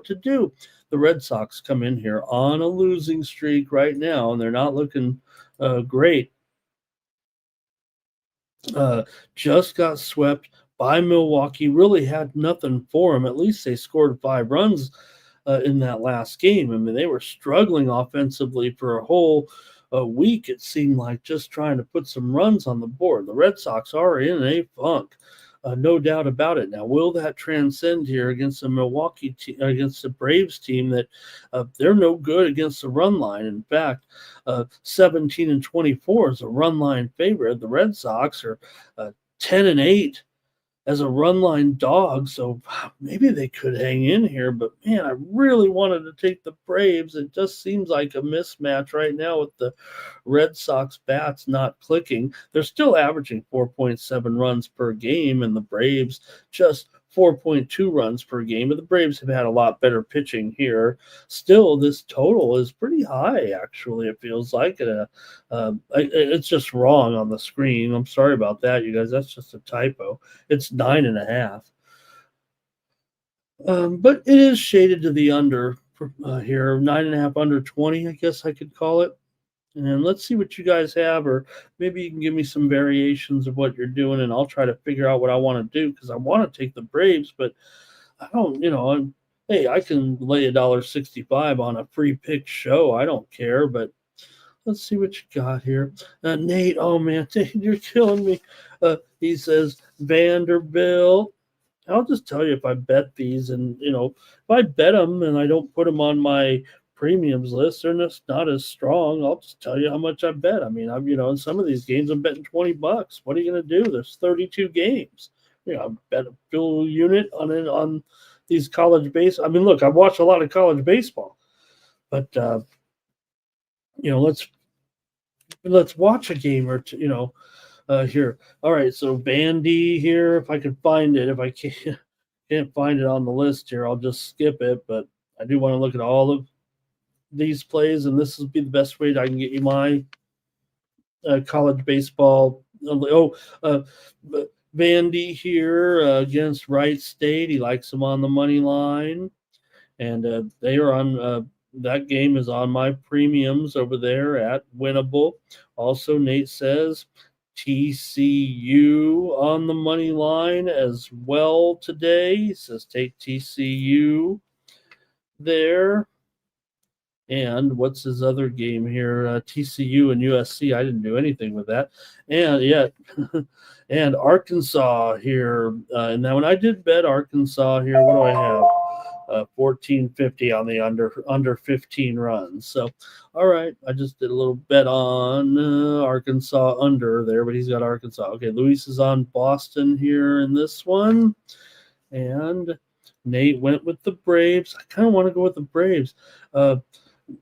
Speaker 2: The Red Sox come in here on a losing streak right now, and they're not looking great. Just got swept by Milwaukee really had nothing for them. At least they scored 5 runs in that last game. I mean, they were struggling offensively for a whole week, it seemed like, just trying to put some runs on the board. The Red Sox are in a funk. No doubt about it. Now, will that transcend here against the against the Braves team that they're no good against the run line? In fact, 17-24 is a run line favorite. The Red Sox are 10-8 as a run line dog, so maybe they could hang in here. But man, I really wanted to take the Braves. It just seems like a mismatch right now with the Red Sox bats not clicking. They're still averaging 4.7 runs per game, and the Braves just 4.2 runs per game. But the Braves have had a lot better pitching here. Still, this total is pretty high, actually, it feels like. It's just wrong on the screen. I'm sorry about that, you guys. That's just a typo. It's 9.5. But it is shaded to the under here, 9.5 under 20, I guess I could call it. And let's see what you guys have, or maybe you can give me some variations of what you're doing, and I'll try to figure out what I want to do, because I want to take the Braves, but I don't, hey, I can lay $1.65 on a free pick show. I don't care, but let's see what you got here. Nate, oh man, Nate, you're killing me. He says Vanderbilt. I'll just tell you if I bet these, and if I bet them and I don't put them on my premiums list, they're just not as strong. I'll just tell you how much I bet. I mean, in some of these games, I'm betting $20. What are you going to do? There's 32 games. I bet a full unit on these college base. I mean, look, I've watched a lot of college baseball, but let's watch a game or two. Here. All right, so Vandy here. If I can find it, if I can't find it on the list here, I'll just skip it. But I do want to look at all of these plays, and this will be the best way that I can get you my college baseball. Vandy here against Wright State. He likes them on the money line, and they are on. That game is on my premiums over there at Winnable. Also, Nate says TCU on the money line as well today. He says take TCU there. And what's his other game here? TCU and USC. I didn't do anything with that. And yeah, and Arkansas here. And now when I did bet Arkansas here, what do I have? 1450 on the under 15 runs. So, all right, I just did a little bet on Arkansas under there, but he's got Arkansas. Okay, Luis is on Boston here in this one, and Nate went with the Braves. I kind of want to go with the Braves.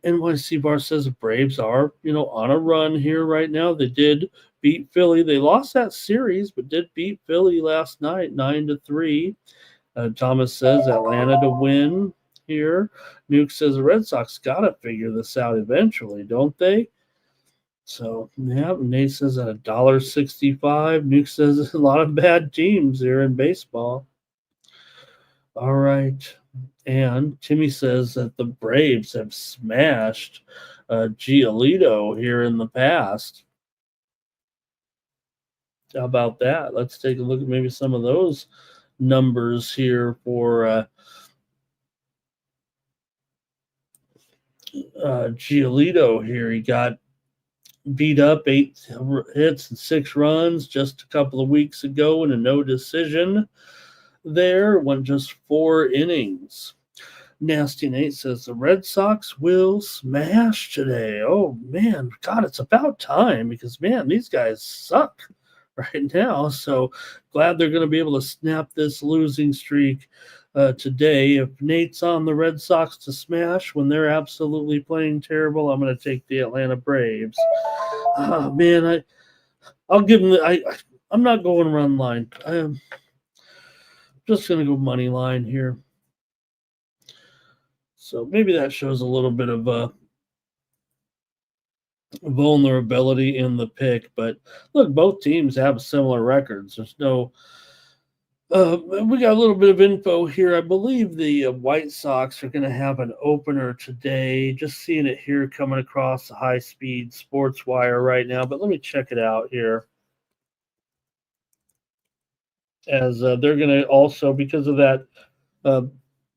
Speaker 2: NYC Bar says the Braves are, on a run here right now. They did beat Philly. They lost that series, but did beat Philly last night, 9-3. Thomas says Atlanta to win here. Nuke says the Red Sox got to figure this out eventually, don't they? So, yeah, Nate says at $1.65. Nuke says there's a lot of bad teams here in baseball. All right. And Timmy says that the Braves have smashed Giolito here in the past. How about that? Let's take a look at maybe some of those numbers here for Giolito here. He got beat up 8 hits and 6 runs just a couple of weeks ago in a no decision there. Went just 4 innings. Nasty Nate says the Red Sox will smash today. Oh, man. God, it's about time, because, man, these guys suck right now. So glad they're going to be able to snap this losing streak today. If Nate's on the Red Sox to smash when they're absolutely playing terrible, I'm going to take the Atlanta Braves. Oh, man, I'll give them I'm not going run line. I'm just going to go money line here. So maybe that shows a little bit of vulnerability in the pick. But look, both teams have similar records. There's no we got a little bit of info here. I believe the White Sox are going to have an opener today. Just seeing it here coming across the high-speed sports wire right now. But let me check it out here. as they're going to also, because of that, uh,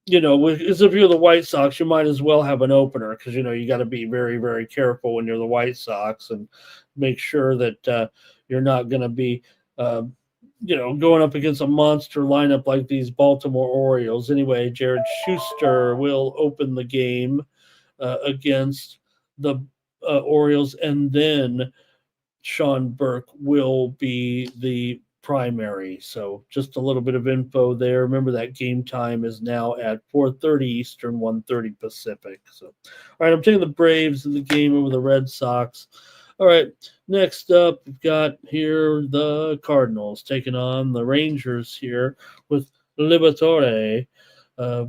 Speaker 2: as if you're the White Sox, you might as well have an opener because you got to be very, very careful when you're the White Sox and make sure that you're not going to be, uh, going up against a monster lineup like these Baltimore Orioles. Anyway, Jared Schuster will open the game against the Orioles, and then Sean Burke will be the primary. So just a little bit of info there. Remember that game time is now at 4:30 Eastern, 1:30 Pacific. So, all right, I'm taking the Braves in the game over the Red Sox. All right, next up, we've got here the Cardinals taking on the Rangers here with Liberatore. Uh,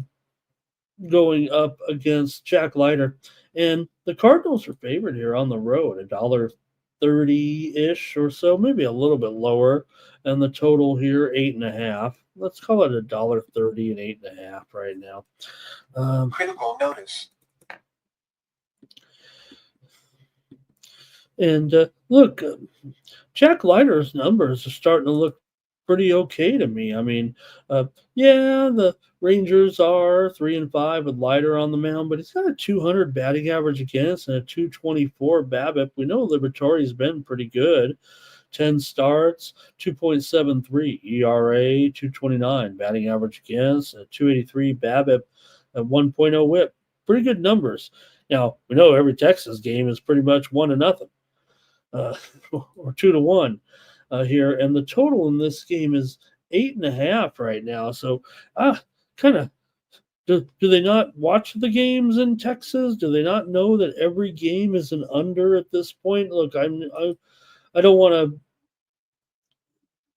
Speaker 2: Going up against Jack Leiter. And the Cardinals are favored here on the road, $1.30-ish or so, maybe a little bit lower. And the total here, 8.5. Let's call it $1.30 and 8.5 right now.
Speaker 3: Critical notice.
Speaker 2: And look, Jack Leiter's numbers are starting to look pretty okay to me. I mean, yeah, the Rangers are 3-5 with Leiter on the mound, but he's got a 200 batting average against and a 224 BABIP. We know Liberatore's been pretty good. 10 starts, 2.73 ERA, 229 batting average against, a 283 BABIP, a 1.0 WHIP. Pretty good numbers. Now we know every Texas game is pretty much 1-0, or 2-1 here, and the total in this game is 8.5 right now. So, kind of. Do they not watch the games in Texas? Do they not know that every game is an under at this point? Look, I don't want to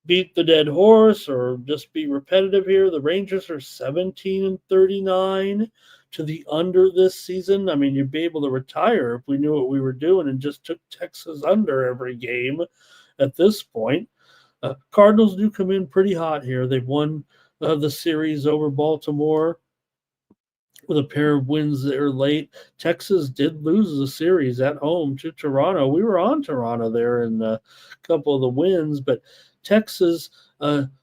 Speaker 2: beat the dead horse or just be repetitive here. The Rangers are 17-39 to the under this season. I mean, you'd be able to retire if we knew what we were doing and just took Texas under every game at this point. Cardinals do come in pretty hot here. They've won the series over Baltimore with a pair of wins there late. Texas did lose the series at home to Toronto. We were on Toronto there in a couple of the wins, but Texas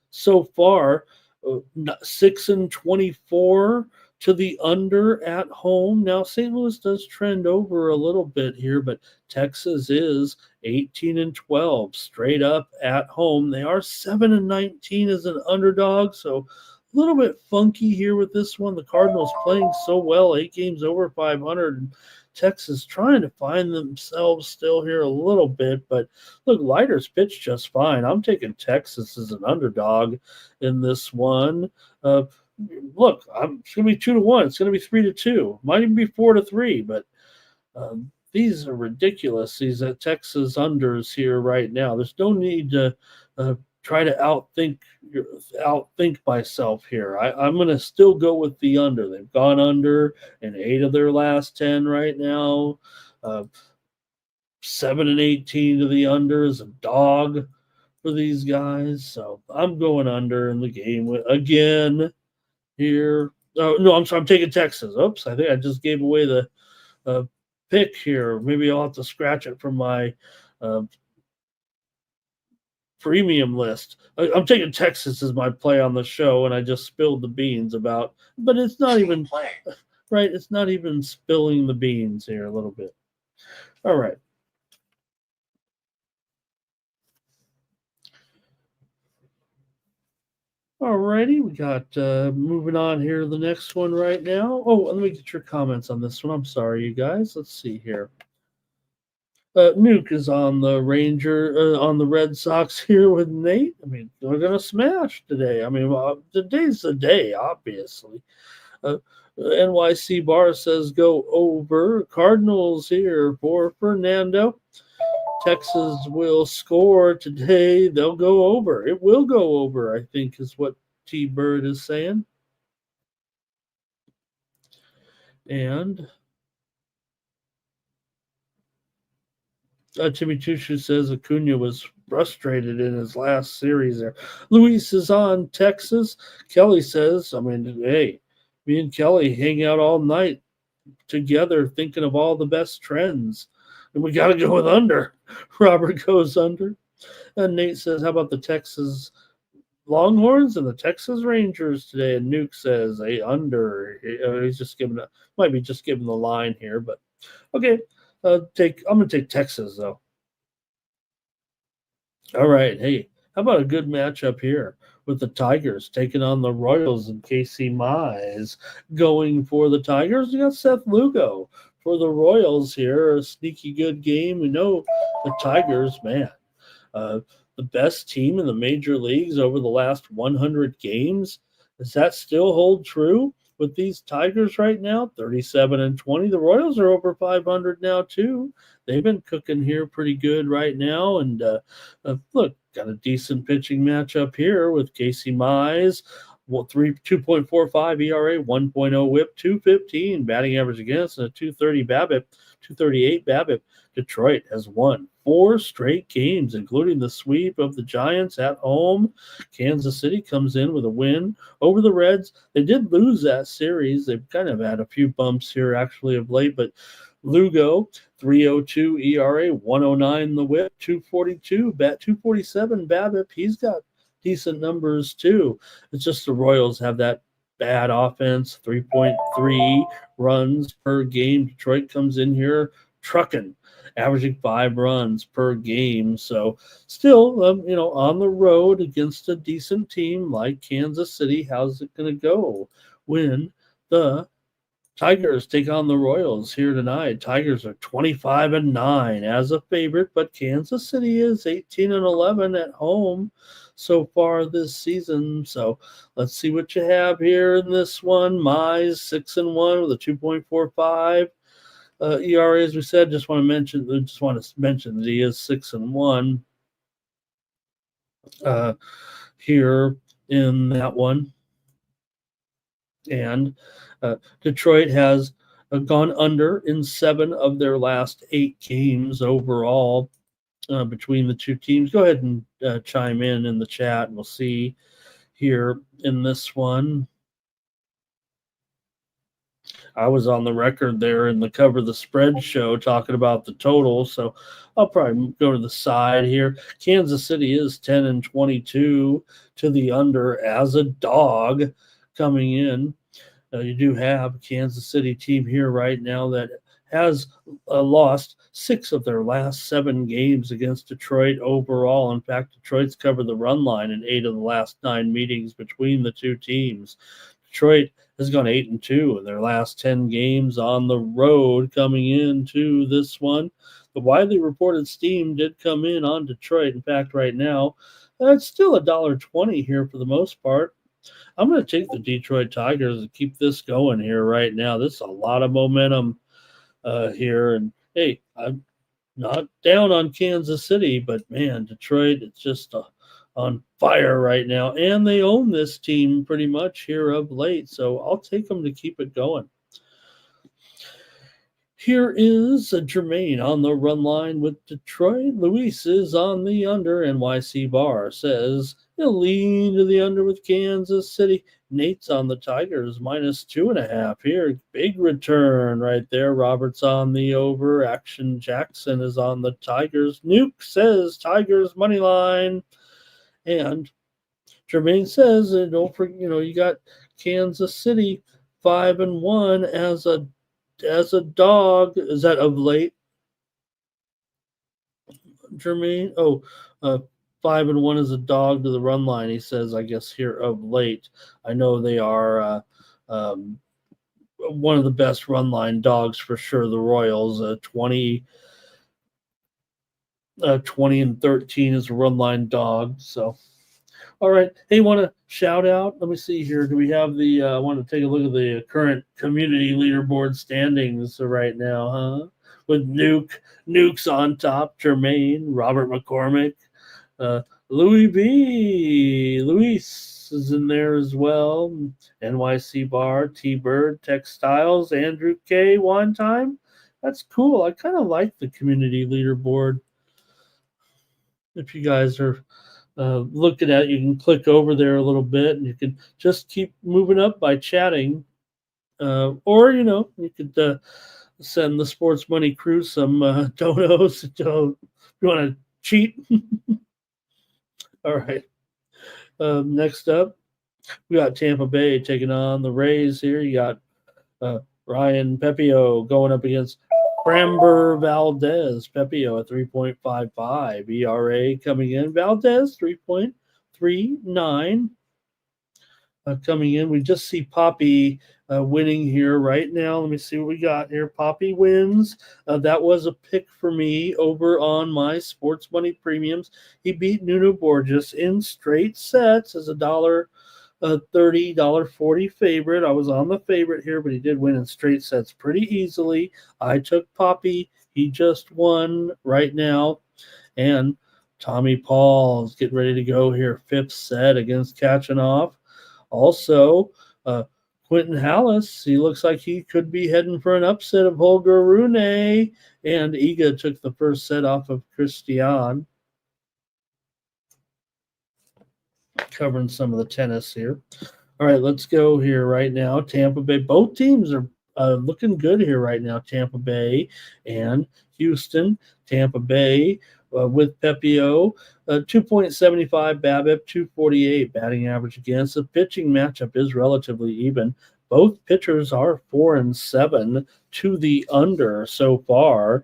Speaker 2: so far 6-24 to the under at home. Now St. Louis does trend over a little bit here, but Texas is 18-12 straight up at home. They are 7-19 as an underdog, so a little bit funky here with this one. The Cardinals playing so well, 8 games over 500. And Texas trying to find themselves still here a little bit. But look, Leiter's pitched just fine. I'm taking Texas as an underdog in this one. Look, it's going to be 2-1. It's going to be 3-2. Might even be 4-3. But these are ridiculous. These Texas unders here right now. There's no need to try to outthink myself here. I'm going to still go with the under. They've gone under in 8 of their last 10 right now. 7-18 to the under is a dog for these guys. So I'm going under in the game again here. Oh, no, I'm sorry. I'm taking Texas. Oops, I think I just gave away the pick here. Maybe I'll have to scratch it from my premium list. I'm taking Texas as my play on the show, and I just spilled the beans about, but it's not even
Speaker 3: play.
Speaker 2: Right. It's not even spilling the beans here a little bit. All right. Alrighty, we got moving on here to the next one right now. Oh, let me get your comments on this one. I'm sorry, you guys. Let's see here. Nuke is on the on the Red Sox here with Nate. I mean, they're gonna smash today. I mean, today's the day, obviously. NYC Bar says go over. Cardinals here for Fernando. Texas will score today. They'll go over. It will go over, I think, is what T Bird is saying. And Timmy Tushu says Acuna was frustrated in his last series there. Luis is on Texas. Kelly says, I mean, hey, me and Kelly hang out all night together thinking of all the best trends. And we got to go with under. Robert goes under. And Nate says, how about the Texas Longhorns and the Texas Rangers today. And Nuke says a under. He's just might be just giving the line here, but okay. I'm going to take Texas though. All right. Hey, how about a good matchup here with the Tigers taking on the Royals and Casey Mize going for the Tigers? We got Seth Lugo for the Royals here. A sneaky good game. We know the Tigers, man, the best team in the major leagues over the last 100 games. Does that still hold true with these Tigers right now? 37-20. The Royals are over 500 now too. They've been cooking here pretty good right now. And look, got a decent pitching matchup here with Casey Mize. 2.45 ERA, 1.0 WHIP, 215 batting average against, and a 230 BABIP, 238 BABIP. Detroit has won 4 straight games, including the sweep of the Giants at home. Kansas City comes in with a win over the Reds. They did lose that series. They've kind of had a few bumps here actually of late, but Lugo, 3.02 ERA, 109 the WHIP, 242 247 BABIP. He's got decent numbers too. It's just the Royals have that bad offense, 3.3 runs per game. Detroit comes in here trucking, averaging 5 runs per game. So still, on the road against a decent team like Kansas City, how's it going to go when the Tigers take on the Royals here tonight? Tigers are 25-9 as a favorite, but Kansas City is 18-11 at home so far this season. So let's see what you have here in this one. Mize 6-1 with a 2.45 ERA. As we said, just want to mention that he is 6-1 here in that one. And Detroit has gone under in 7 of their last 8 games overall between the two teams. Go ahead and chime in the chat, and we'll see here in this one. I was on the record there in the Cover the Spread show talking about the total, so I'll probably go to the side here. Kansas City is 10-22 to the under as a dog coming in. You do have a Kansas City team here right now that has lost 6 of their last 7 games against Detroit overall. In fact, Detroit's covered the run line in 8 of the last 9 meetings between the two teams. Detroit has gone 8-2 in their last 10 games on the road coming into this one. The widely reported steam did come in on Detroit. In fact, right now, it's still $1.20 here for the most part. I'm going to take the Detroit Tigers and keep this going here right now. This is a lot of momentum here. And, hey, I'm not down on Kansas City, but, man, Detroit, it's just on fire right now. And they own this team pretty much here of late. So I'll take them to keep it going. Here is Jermaine on the run line with Detroit. Luis is on the under. NYC Bar says he'll lean to the under with Kansas City. Nate's on the Tigers, -2.5 here. Big return right there. Robert's on the over. Action Jackson is on the Tigers. Nuke says Tigers money line. And Jermaine says, don't forget, you got Kansas City 5-1 as a dog. Is that of late, Jermaine? 5-1 as a dog to the run line, he says, I guess, here of late. I know they are one of the best run line dogs for sure. The Royals, 20-13 is a run line dog. So, all right. Hey, want to shout out? Let me see here. Do we have the? I want to take a look at the current community leaderboard standings right now, huh? With Nuke's on top, Jermaine, Robert McCormick, Louis B. Luis is in there as well. NYC Bar, T-Bird, Textiles, Andrew K. One time. That's cool. I kind of like the community leaderboard. If you guys are looking at it, you can click over there a little bit, and you can just keep moving up by chatting. Or, you could send the Sports Money Crew some donos if you want to cheat. All right. Next up, we got Tampa Bay taking on the Rays here. You got Ryan Pepio going up against Framber Valdez. Pepio at 3.55. ERA coming in. Valdez 3.39. Coming in. We just see Poppy winning here right now. Let me see what we got here. Poppy wins. That was a pick for me over on my sports money premiums. He beat Nuno Borges in straight sets as $1.30, $1.40 favorite. I was on the favorite here, but he did win in straight sets pretty easily. I took Poppy. He just won right now. And Tommy Paul is getting ready to go here. Fifth set against Kachanov. Also, Quentin Hallis, he looks like he could be heading for an upset of Holger Rune. And Iga took the first set off of Christian. Covering some of the tennis here. All right, let's go here right now. Tampa Bay. Both teams are looking good here right now. Tampa Bay and Houston. Tampa Bay with Pepio, 2.75 BABIP, 248 batting average against. The pitching matchup is relatively even. Both pitchers are 4-7 to the under so far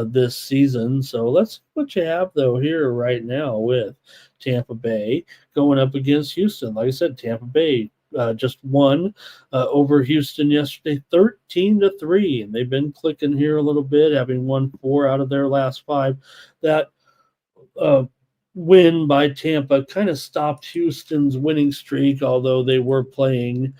Speaker 2: this season. So let's see what you have though here right now with Tampa Bay going up against Houston. Like I said, Tampa Bay just won over Houston yesterday, 13-3, and they've been clicking here a little bit, having won 4 out of their last 5. That win by Tampa kind of stopped Houston's winning streak, although they were playing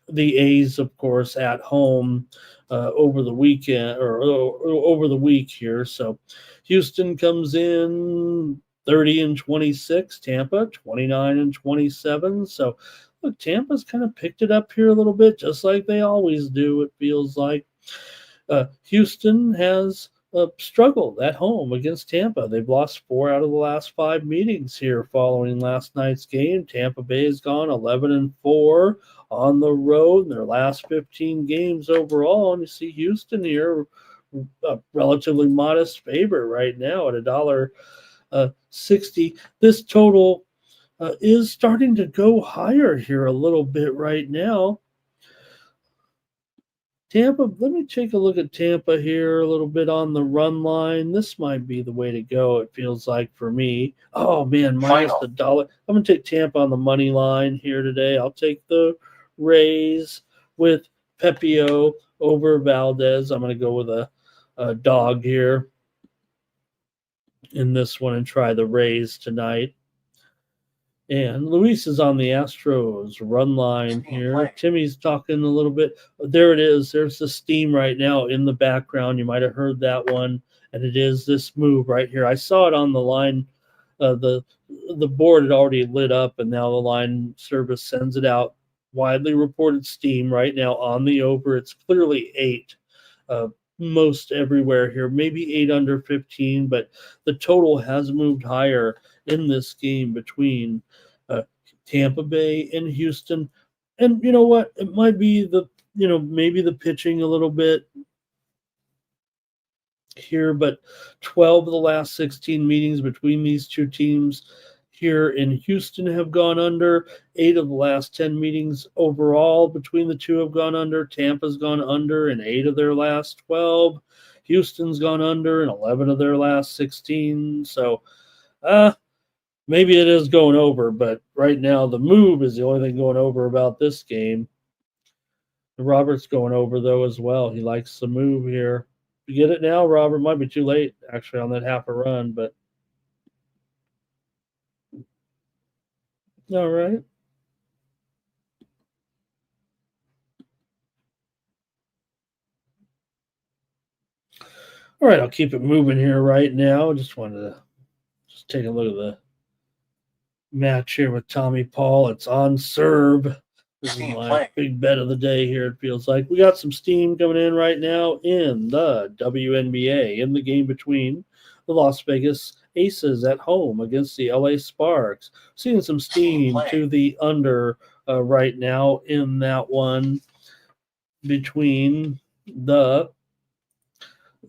Speaker 2: the A's, of course, at home over the weekend or over the week here. So Houston comes in 30-26, Tampa 29-27. So look, Tampa's kind of picked it up here a little bit, just like they always do. It feels like Houston has struggled at home against Tampa. They've lost 4 out of the last 5 meetings here following last night's game. Tampa Bay has gone 11-4 on the road in their last 15 games overall. And you see Houston here, a relatively modest favorite right now at $1.60. This total is starting to go higher here a little bit right now. Tampa, let me take a look at Tampa here a little bit on the run line. This might be the way to go, it feels like for me. Oh, man, minus the dollar. I'm going to take Tampa on the money line here today. I'll take the Rays with Pepio over Valdez. I'm going to go with a dog here in this one and try the Rays tonight. And Luis is on the Astros run line here. Timmy's talking a little bit. There it is. There's the steam right now in the background. You might have heard that one. And it is this move right here. I saw it on the line. The board had already lit up, and now the line service sends it out. Widely reported steam right now on the over. It's clearly 8 most everywhere here. Maybe 8 under 15, but the total has moved higher in this game between Tampa Bay and Houston. And you know what? It might be maybe the pitching a little bit here, but 12 of the last 16 meetings between these two teams here in Houston have gone under. 8 of the last 10 meetings overall between the two have gone under. Tampa's gone under in 8 of their last 12. Houston's gone under in 11 of their last 16. So, maybe it is going over, but right now the move is the only thing going over about this game. Robert's going over, though, as well. He likes the move here. You get it now, Robert? Might be too late, actually, on that half a run, but all right. All right, I'll keep it moving here right now. Just wanted to take a look at the match here with Tommy Paul. It's on serve. This is my big bet of the day here, it feels like. We got some steam coming in right now in the WNBA, in the game between the Las Vegas Aces at home against the LA Sparks. Seeing some steam to the under right now in that one between the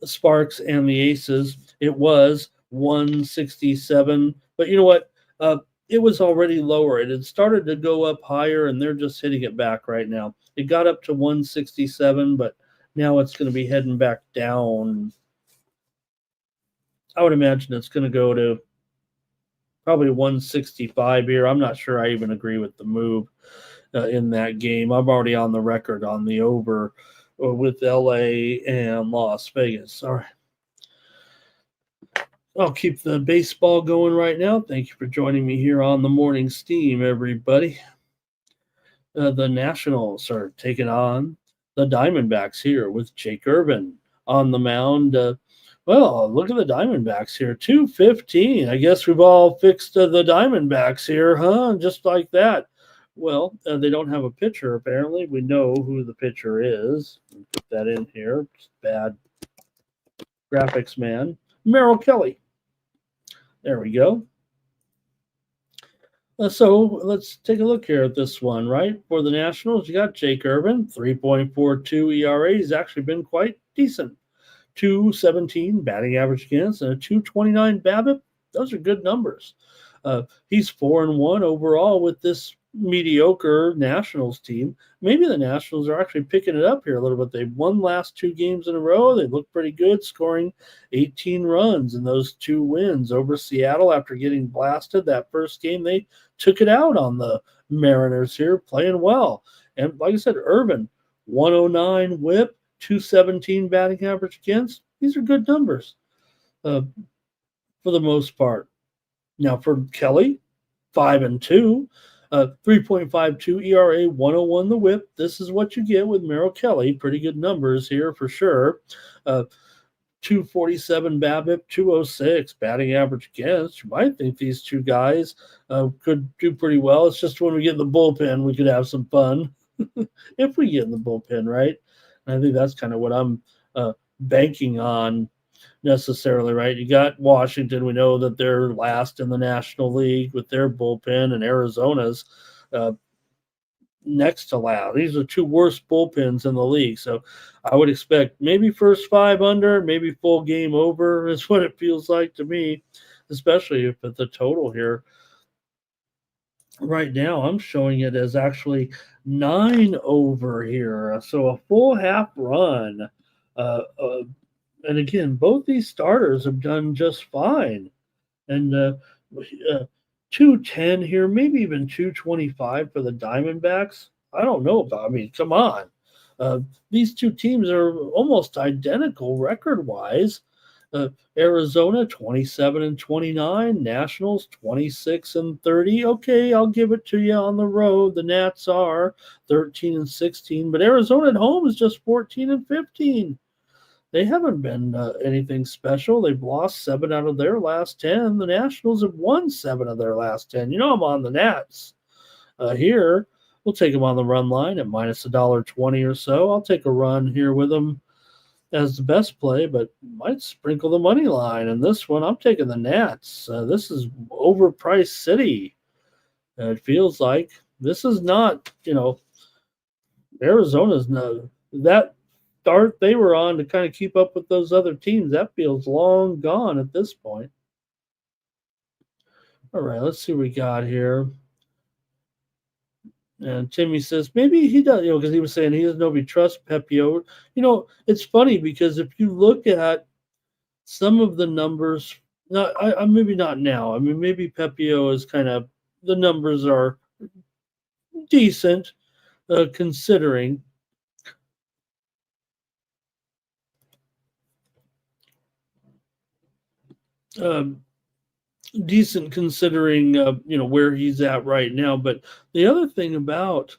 Speaker 2: Sparks and the Aces. It was 167. But you know what? it was already lower. It had started to go up higher, and they're just hitting it back right now. It got up to 167, but now it's going to be heading back down. I would imagine it's going to go to probably 165 here. I'm not sure I even agree with the move in that game. I'm already on the record on the over with LA and Las Vegas. All right. I'll keep the baseball going right now. Thank you for joining me here on the Morning Steam, everybody. The Nationals are taking on the Diamondbacks here with Jake Irvin on the mound. Well, look at the Diamondbacks here. 215. I guess we've all fixed the Diamondbacks here, huh? Just like that. Well, they don't have a pitcher, apparently. We know who the pitcher is. Put that in here. It's bad graphics, man. Merrill Kelly. There we go. So let's take a look here at this one, right? For the Nationals, you got Jake Irvin, 3.42 ERA. He's actually been quite decent. 217 batting average against and a 229 BABIP. Those are good numbers. He's 4-1 overall with this mediocre Nationals team. Maybe the Nationals are actually picking it up here a little bit. They've won last 2 games in a row. They look pretty good, scoring 18 runs in those 2 wins over Seattle after getting blasted. That first game, they took it out on the Mariners here, playing well. And like I said, Irvin, 109 whip, 217 batting average against. These are good numbers for the most part. Now for Kelly, 5-2, 3.52 ERA, 101 the whip. This is what you get with Merrill Kelly. Pretty good numbers here for sure. 247 BABIP, 206 batting average against. You might think these 2 guys could do pretty well. It's just when we get in the bullpen, we could have some fun if we get in the bullpen, right? And I think that's kind of what I'm banking on necessarily, right? You got Washington. We know that they're last in the National League with their bullpen, and Arizona's next to last. These are 2 worst bullpens in the league. So I would expect maybe first 5 under, maybe full game over is what it feels like to me, especially if at the total here. Right now, I'm showing it as actually 9 over here. So a full half run. And again, both these starters have done just fine. And 210 here, maybe even 225 for the Diamondbacks. I don't know about. I mean, come on. These 2 teams are almost identical record-wise. Arizona 27-29, Nationals 26-30. Okay, I'll give it to you on the road. The Nats are 13-16, but Arizona at home is just 14-15. They haven't been anything special. They've lost 7 out of their last 10. The Nationals have won 7 of their last 10. You know I'm on the Nats here. We'll take them on the run line at minus $1.20 or so. I'll take a run here with them as the best play, but might sprinkle the money line. And this one, I'm taking the Nats. This is overpriced city. It feels like this is not, Arizona's no that start they were on to kind of keep up with those other teams. That feels long gone at this point. All right, let's see what we got here. And Timmy says maybe he does, because he was saying he doesn't know if he trusts Pepio. It's funny because if you look at some of the numbers, maybe not now. I mean, maybe Pepio is kind of the numbers are decent considering. Decent considering where he's at right now. But the other thing about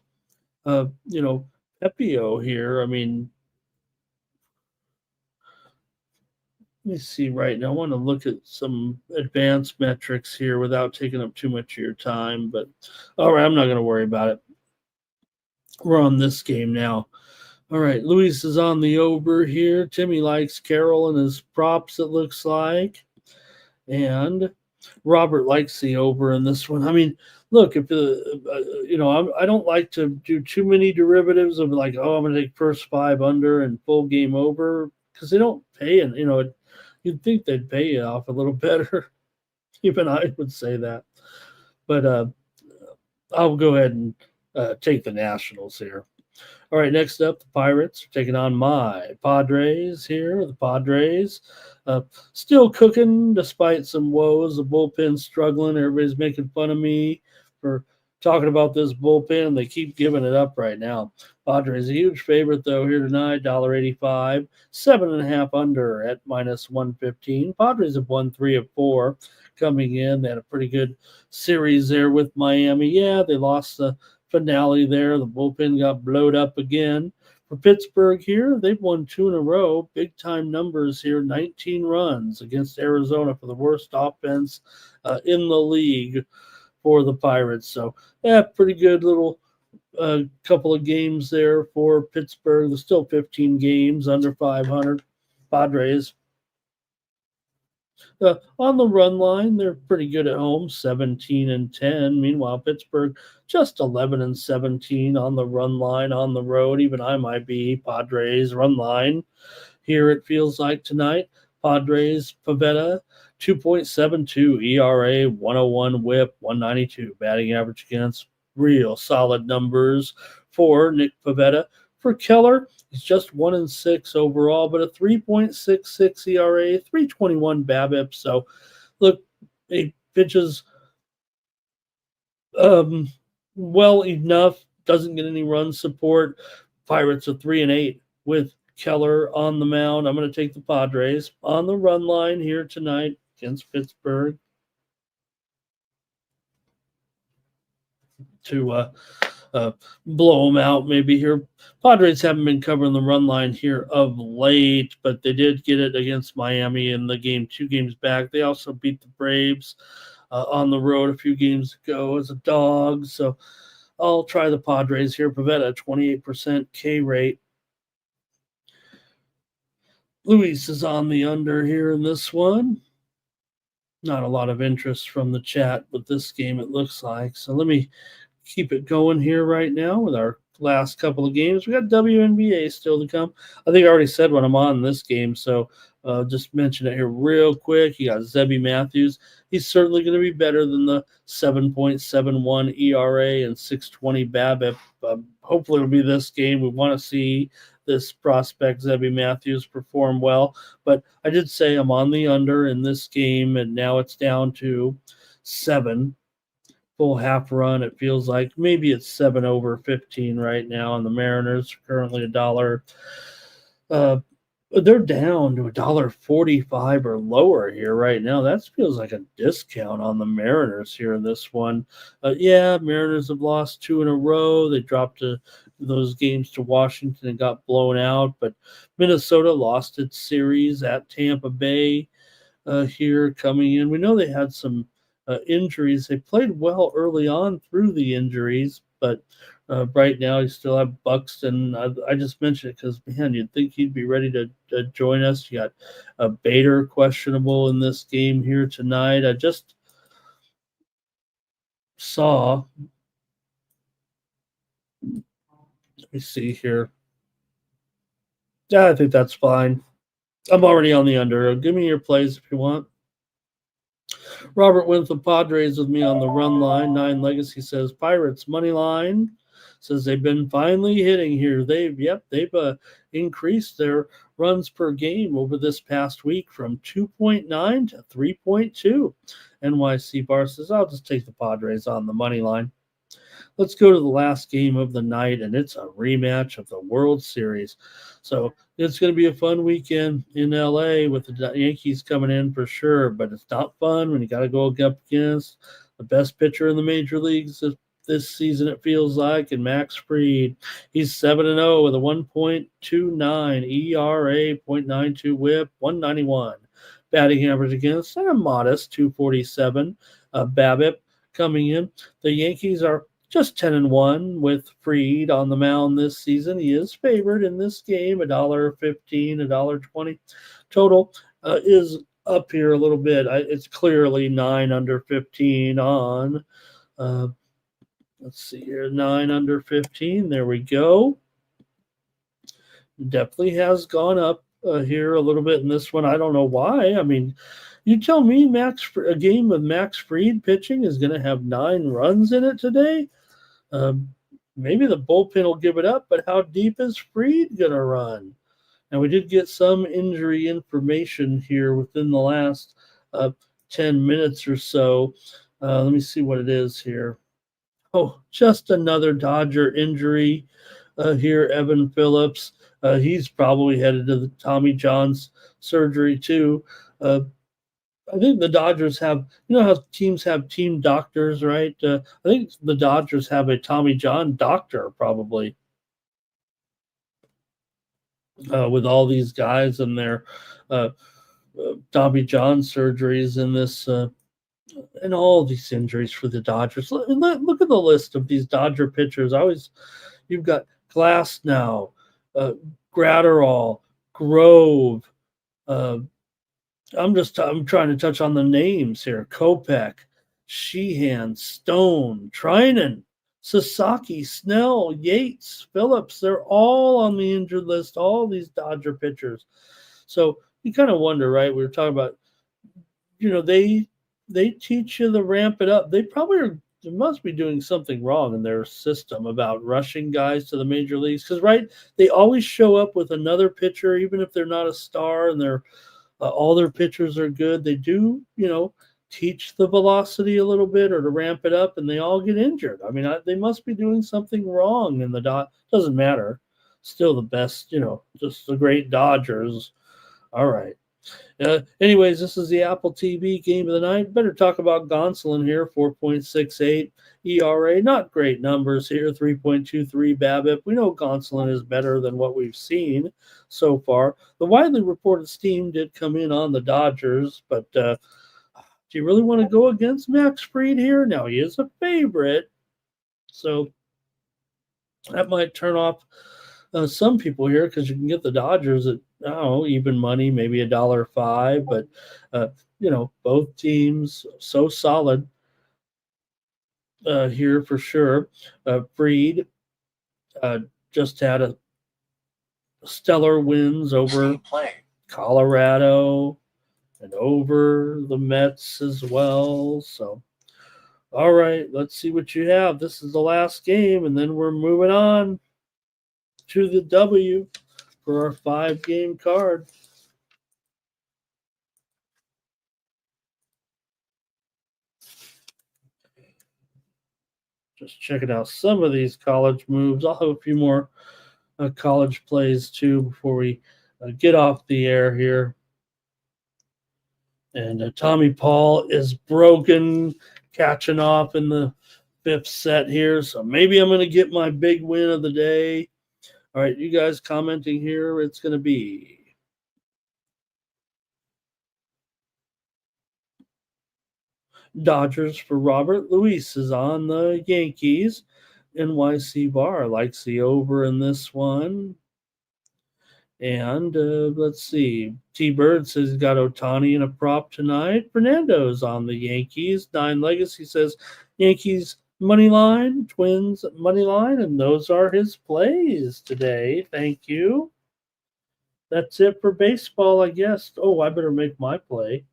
Speaker 2: Pepio here, I mean, let me see right now. I want to look at some advanced metrics here without taking up too much of your time, but all right, I'm not going to worry about it. We're on this game now. All right, Luis is on the over here. Timmy likes Carroll and his props, it looks like. And Robert likes the over in this one. I mean, look, if I don't like to do too many derivatives of like, I'm going to take first 5 under and full game over because they don't pay, and you'd think they'd pay you off a little better. Even I would say that. but I'll go ahead and take the Nationals here. All right, next up, the Pirates are taking on my Padres here. The Padres still cooking despite some woes. The bullpen's struggling. Everybody's making fun of me for talking about this bullpen. They keep giving it up right now. Padres a huge favorite, though, here tonight, $1.85, 7.5 under at minus 115. Padres have won 3 of 4 coming in. They had a pretty good series there with Miami. Yeah, they lost the finale there. The bullpen got blowed up again. For Pittsburgh here, they've won 2 in a row. Big time numbers here, 19 runs against Arizona for the worst offense in the league for the Pirates. So, yeah, pretty good little couple of games there for Pittsburgh. There's still 15 games under 500. Padres on the run line, they're pretty good at home, 17 and 10. Meanwhile, Pittsburgh just 11 and 17 on the run line on the road. Even I might be Padres run line here. It feels like tonight. Padres Pavetta 2.72 ERA, 101 WHIP, 192 batting average against. Real solid numbers for Nick Pavetta. For Keller, he's just 1 and 6 overall, but a 3.66 ERA, 321 BABIP. So, look, he pitches well enough, doesn't get any run support. Pirates are 3 and 8 with Keller on the mound. I'm going to take the Padres on the run line here tonight against Pittsburgh to blow them out maybe here. Padres haven't been covering the run line here of late, but they did get it against Miami in the game 2 games back. They also beat the Braves on the road a few games ago as a dog. So I'll try the Padres here. Pavetta, 28% K rate. Luis is on the under here in this one. Not a lot of interest from the chat with this game, it looks like. So let me keep it going here right now with our last couple of games. We got WNBA still to come. I think I already said when I'm on this game, so just mention it here real quick. You got Zebby Matthews. He's certainly going to be better than the 7.71 ERA and 620 BABIP. Hopefully it'll be this game. We want to see this prospect, Zebby Matthews, perform well. But I did say I'm on the under in this game, and now it's down to 7. Full half run, it feels like. Maybe it's 7 over 15 right now, and the Mariners are currently $1. They're down to $1.45 or lower here right now. That feels like a discount on the Mariners here in this one. Yeah, Mariners have lost 2 in a row. They dropped those games to Washington and got blown out, but Minnesota lost its series at Tampa Bay here coming in. We know they had some injuries. They played well early on through the injuries, but right now you still have Buxton. I just mentioned it because, man, you'd think he'd be ready to join us. You got a Bader questionable in this game here tonight. I just saw, let me see here. Yeah, I think that's fine. I'm already on the under. Give me your plays if you want. Robert went the Padres with me on the run line. 9 Legacy says Pirates money line. Says they've been finally hitting here. They've increased their runs per game over this past week from 2.9 to 3.2. NYC Bar says I'll just take the Padres on the money line. Let's go to the last game of the night, and it's a rematch of the World Series. So it's going to be a fun weekend in L.A. with the Yankees coming in for sure, but it's not fun when you got to go up against the best pitcher in the major leagues this season, it feels like, and Max Fried. He's 7-0 with a 1.29 ERA, 0.92 WHIP, 191 batting average against, and a modest 247 BABIP coming in. The Yankees are just 10-1 with Fried on the mound this season. He is favored in this game, $1.15, $1.20. Total is up here a little bit. It's clearly 9 under 15 on. Let's see here, 9 under 15. There we go. Definitely has gone up here a little bit in this one. I don't know why. I mean, You tell me a game with Max Fried pitching is going to have 9 runs in it today? Maybe the bullpen will give it up, but how deep is Fried going to run? And we did get some injury information here within the last 10 minutes or so. Let me see what it is here. Oh, just another Dodger injury here, Evan Phillips. He's probably headed to the Tommy John's surgery too. I think the Dodgers have, how teams have team doctors, right? I think the Dodgers have a Tommy John doctor probably with all these guys and their Tommy John surgeries and this and all these injuries for the Dodgers. Look at the list of these Dodger pitchers. You've got Glass now, Gratterall, Grove. I'm trying to touch on the names here. Kopech, Sheehan, Stone, Trinan, Sasaki, Snell, Yates, Phillips. They're all on the injured list, all these Dodger pitchers. So you kind of wonder, right? We were talking about, they teach you to ramp it up. They must be doing something wrong in their system about rushing guys to the major leagues. Because, right, they always show up with another pitcher, even if they're not a star and they're all their pitchers are good. They do, teach the velocity a little bit or to ramp it up, and they all get injured. I mean, they must be doing something wrong in the doesn't matter. Still the best, just the great Dodgers. All right. Anyways, this is the Apple TV game of the night. Better talk about Gonsolin here, 4.68 ERA. Not great numbers here, 3.23 BABIP. We know Gonsolin is better than what we've seen so far. The widely reported steam did come in on the Dodgers, but do you really want to go against Max Fried here? Now, he is a favorite, so that might turn off some people here because you can get the Dodgers at, I don't know, even money, maybe $1.05. But, both teams so solid here for sure. Fried just had a stellar wins over Colorado and over the Mets as well. So, all right, let's see what you have. This is the last game, and then we're moving on to the W for our 5-game card. Just checking out some of these college moves. I'll have a few more college plays too before we get off the air here. And Tommy Paul is broken, catching off in the 5th set here. So maybe I'm going to get my big win of the day. All right, you guys commenting here, it's going to be Dodgers for Robert. Luis is on the Yankees. NYC Bar likes the over in this one. And let's see. T-Bird says he's got Ohtani in a prop tonight. Fernando's on the Yankees. 9 Legacy says Yankees money line, Twins money line, and those are his plays today. Thank you. That's it for baseball, I guess. Oh, I better make my play.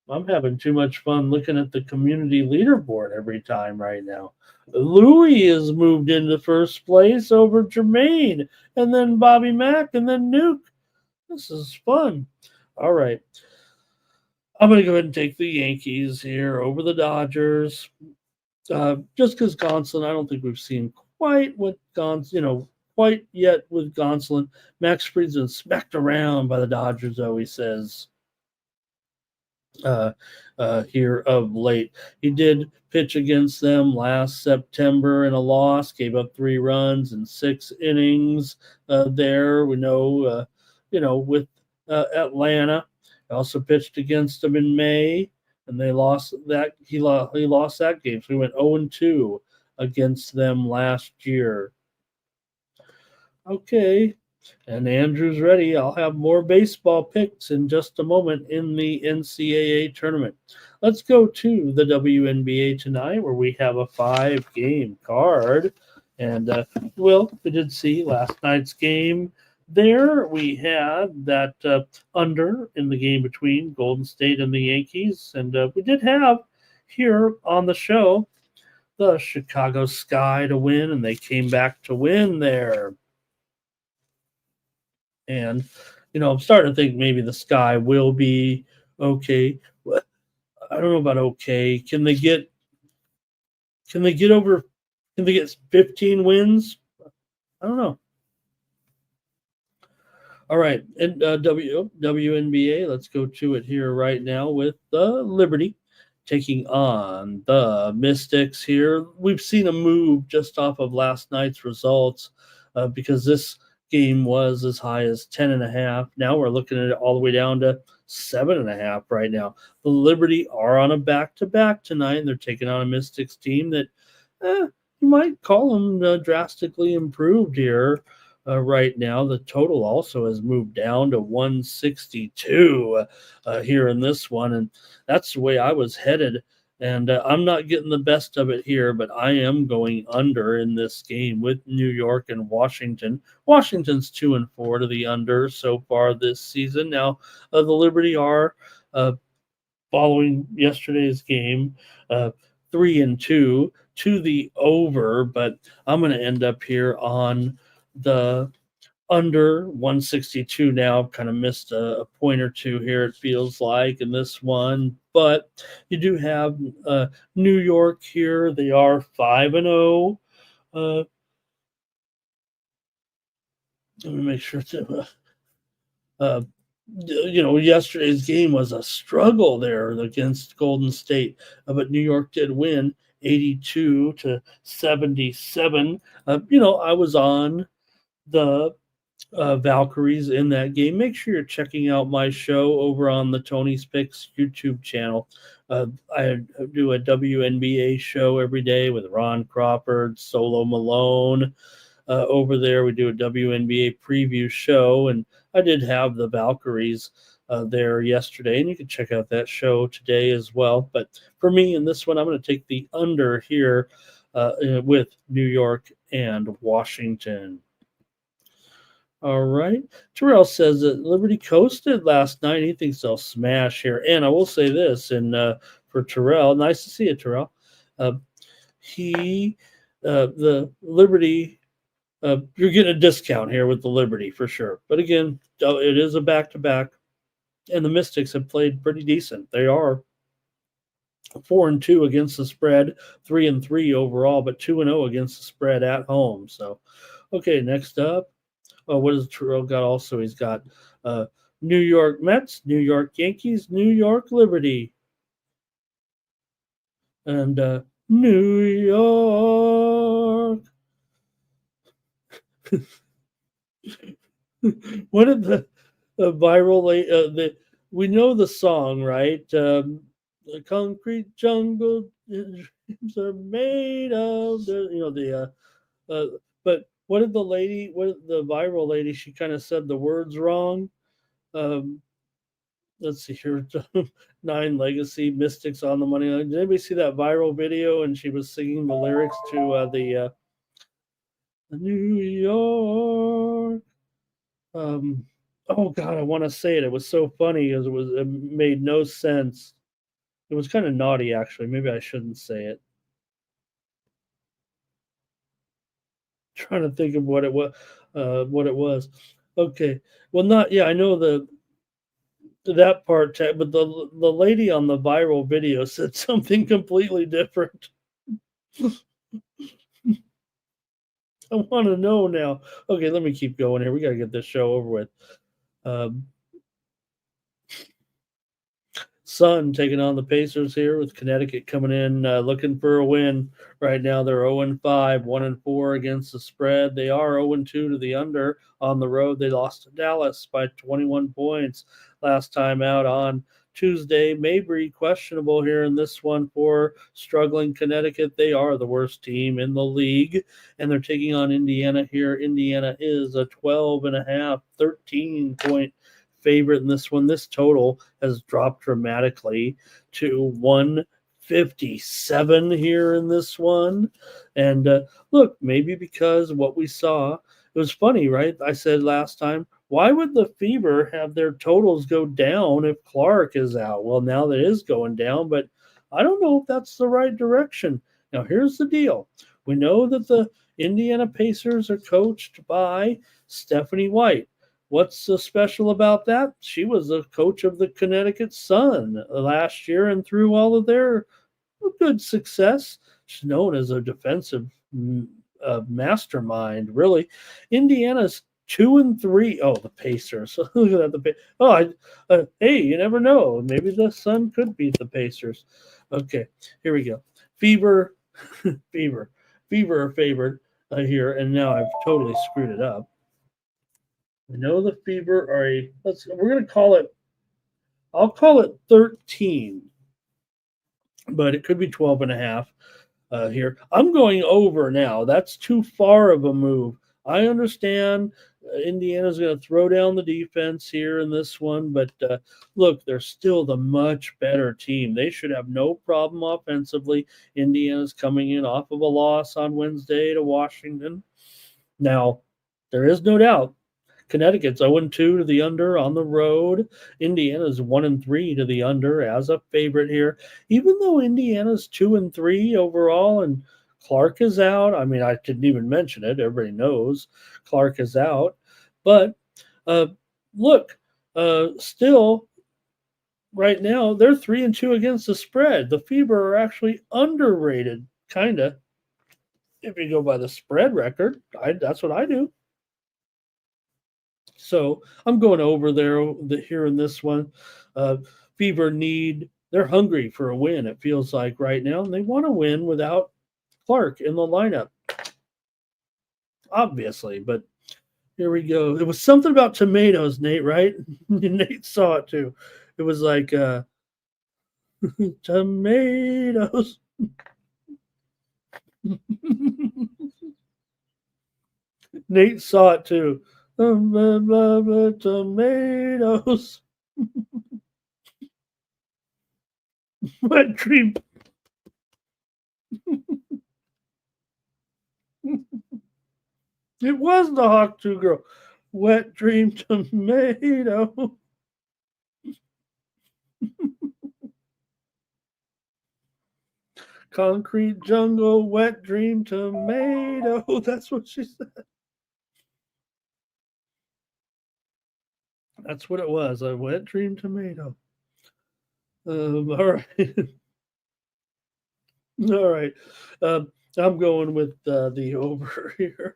Speaker 2: I'm having too much fun looking at the community leaderboard every time right now. Louis has moved into first place over Jermaine, and then Bobby Mack, and then Nuke. This is fun. All right. I'm going to go ahead and take the Yankees here over the Dodgers. Just because Gonsolin, I don't think we've seen quite what quite yet with Gonsolin. Max Fried's been smacked around by the Dodgers, though, he says, here of late. He did pitch against them last September in a loss, gave up 3 runs in 6 innings there. We know, with Atlanta. He also pitched against them in May, and they lost that. He lost that game. So he went 0-2 against them last year. Okay, and Andrew's ready. I'll have more baseball picks in just a moment in the NCAA tournament. Let's go to the WNBA tonight, where we have a 5-game card. And we did see last night's game. there we had that under in the game between Golden State and the Yankees. And we did have here on the show the Chicago Sky to win, and they came back to win there. And, I'm starting to think maybe the Sky will be okay. I don't know about okay. Can they get 15 wins? I don't know. All right, and WNBA, let's go to it here right now with the Liberty taking on the Mystics here. We've seen a move just off of last night's results because this game was as high as 10.5. Now we're looking at it all the way down to 7.5 right now. The Liberty are on a back-to-back tonight, and they're taking on a Mystics team that you might call them drastically improved here. Right now, the total also has moved down to 162 here in this one, and that's the way I was headed. And I'm not getting the best of it here, but I am going under in this game with New York and Washington. Washington's 2-4 to the under so far this season. Now, the Liberty are following yesterday's game, 3-2 to the over, but I'm going to end up here on the under 162 now. Kind of missed a point or two here, it feels like, in this one. But you do have New York here. They are 5-0. Let me make sure to yesterday's game was a struggle there against Golden State, but New York did win 82-77. I was on the Valkyries in that game. Make sure you're checking out my show over on the Tony's Picks YouTube channel. I do a WNBA show every day with Ron Crawford, Solo Malone. Over there, we do a WNBA preview show, and I did have the Valkyries there yesterday, and you can check out that show today as well. But for me, in this one, I'm going to take the under here with New York and Washington. All right. Terrell says that Liberty coasted last night. He thinks they'll smash here. And I will say this, and for Terrell, nice to see you, Terrell. The Liberty, you're getting a discount here with the Liberty for sure. But again, it is a back-to-back, and the Mystics have played pretty decent. They are 4-2 against the spread, 3-3 overall, but 2-0 against the spread at home. So, okay, next up. What has Terrell got also? He's got New York Mets, New York Yankees, New York Liberty. And New York. What did the viral we know the song, right? The concrete jungle dreams are made of but what did the viral lady, she kind of said the words wrong. Let's see here. 9 Legacy, Mystics on the money line. Did anybody see that viral video? And she was singing the lyrics to the New York. Oh God, I want to say it. It was so funny because it made no sense. It was kind of naughty, actually. Maybe I shouldn't say it. Trying to think of what it was. Okay. Well, I know that part, but the lady on the viral video said something completely different. I want to know now. Okay, let me keep going here. We got to get this show over with. Sun taking on the Pacers here with Connecticut coming in looking for a win. Right now they're 0-5, 1-4 against the spread. They are 0-2 to the under on the road. They lost to Dallas by 21 points last time out on Tuesday. Mabry questionable here in this one for struggling Connecticut. They are the worst team in the league, and they're taking on Indiana here. Indiana is a 12.5, 13-point favorite in this one. This total has dropped dramatically to 157 here in this one. And look, maybe because what we saw, was funny, right? I said last time, why would the Fever have their totals go down if Clark is out? Well, now that is going down, but I don't know if that's the right direction. Now, here's the deal. We know that the Indiana Pacers are coached by Stephanie White. What's so special about that? She was the coach of the Connecticut Sun last year and through all of their good success. She's known as a defensive mastermind, really. Indiana's 2-3. Oh, the Pacers. Look at that. Hey, you never know. Maybe the Sun could beat the Pacers. Okay, here we go. Fever are favored here, and now I've totally screwed it up. I know the Fever are we're going to call it, I'll call it 13, but it could be 12.5 here. I'm going over now. That's too far of a move. I understand Indiana's going to throw down the defense here in this one, but look, they're still the much better team. They should have no problem offensively. Indiana's coming in off of a loss on Wednesday to Washington. Now, there is no doubt Connecticut's 0-2 to the under on the road. Indiana's 1-3 to the under as a favorite here. Even though Indiana's 2-3 overall and Clark is out. I mean, I didn't even mention it. Everybody knows Clark is out. But look, still right now they're 3-2 against the spread. The Fever are actually underrated, kind of. If you go by the spread record, that's what I do. So I'm going over there here in this one. Fever they're hungry for a win, it feels like right now, and they want to win without Clark in the lineup, obviously. But here we go. It was something about tomatoes, Nate, right? Nate saw it too. It was like tomatoes. Nate saw it too. Tomatoes. Wet dream. It was the Hawk 2 girl. Wet dream tomato. Concrete jungle, wet dream tomato. That's what she said. That's what it was. A wet dream tomato. All right. All right. I'm going with the over here.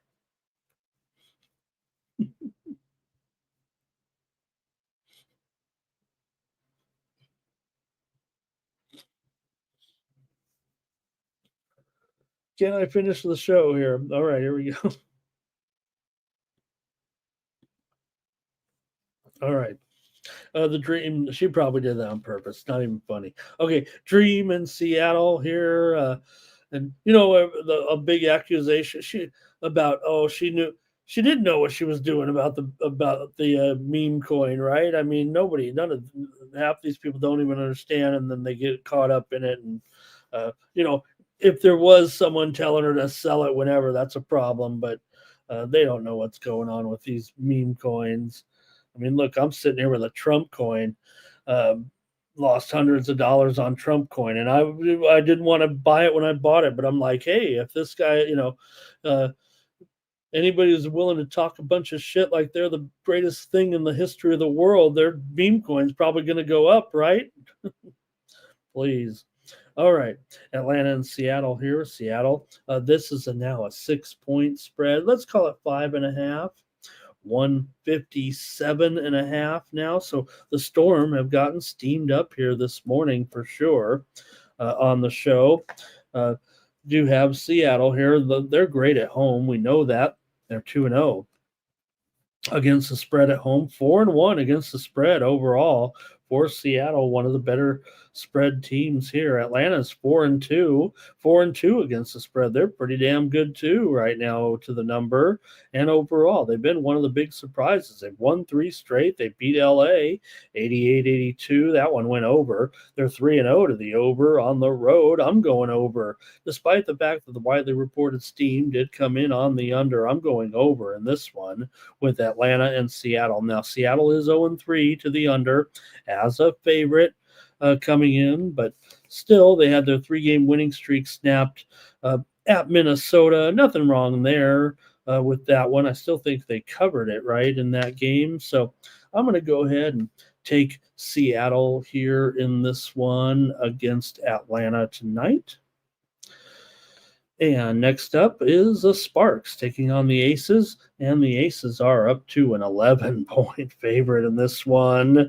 Speaker 2: Can I finish the show here? All right, here we go. All right. The Dream, she probably did that on purpose. Not even funny. Okay, Dream in Seattle here. And, you know, a big accusation she didn't know what she was doing about the meme coin, right? I mean, half these people don't even understand, and then they get caught up in it. And, you know, if there was someone telling her to sell it whenever, that's a problem, but they don't know what's going on with these meme coins. I mean, look, I'm sitting here with a Trump coin, lost hundreds of dollars on Trump coin, and I didn't want to buy it when I bought it, but I'm like, hey, if this guy, you know, anybody who's willing to talk a bunch of shit like they're the greatest thing in the history of the world, their meme coin's probably going to go up, right? Please. All right, Atlanta and Seattle here. Seattle, this is now a 6-point spread. Let's call it 5.5. 157.5 now. So the Storm have gotten steamed up here this morning for sure on the show. Do have Seattle here. They're great at home. We know that. They're 2-0 against the spread at home, 4-1 against the spread overall for Seattle, one of the better spread teams here. Atlanta's 4-2, 4-2 against the spread. They're pretty damn good too right now to the number. And overall, they've been one of the big surprises. They've won 3 straight. They beat LA 88-82. That one went over. They're 3-0 to the over on the road. I'm going over. Despite the fact that the widely reported steam did come in on the under, I'm going over in this one with Atlanta and Seattle. Now, Seattle is 0-3 to the under as a favorite coming in, but still they had their 3-game winning streak snapped at Minnesota. Nothing wrong there with that one. I still think they covered it right in that game. So I'm going to go ahead and take Seattle here in this one against Atlanta tonight. And next up is the Sparks taking on the Aces, and the Aces are up to an 11-point favorite in this one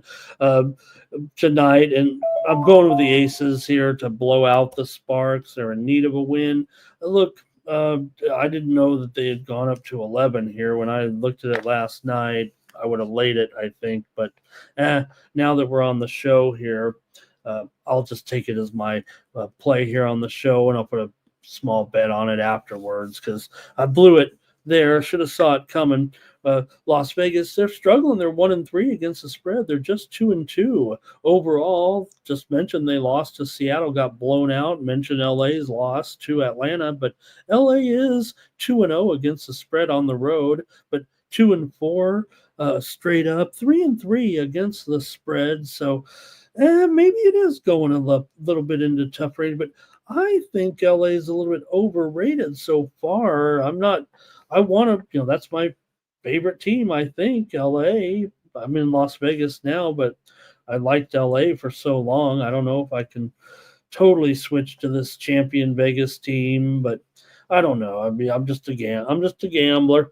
Speaker 2: tonight. And I'm going with the Aces here to blow out the Sparks. They're in need of a win. Look, I didn't know that they had gone up to 11 here. When I looked at it last night, I would have laid it, I think. But now that we're on the show here, I'll just take it as my play here on the show, and I'll put a small bet on it afterwards because I blew it there. Should have saw it coming. Las Vegas, they're struggling. They're 1-3 against the spread. They're just 2-2 overall. Just mentioned they lost to Seattle, got blown out. Mentioned LA's loss to Atlanta, but LA is 2-0 against the spread on the road, but 2-4 straight up, 3-3 against the spread. So maybe it is going a little bit into tough rating, but I think LA is a little bit overrated so far. I want to, that's my favorite team, I think, LA. I'm in Las Vegas now, but I liked LA for so long. I don't know if I can totally switch to this champion Vegas team, but I don't know. I mean, I'm just a gambler.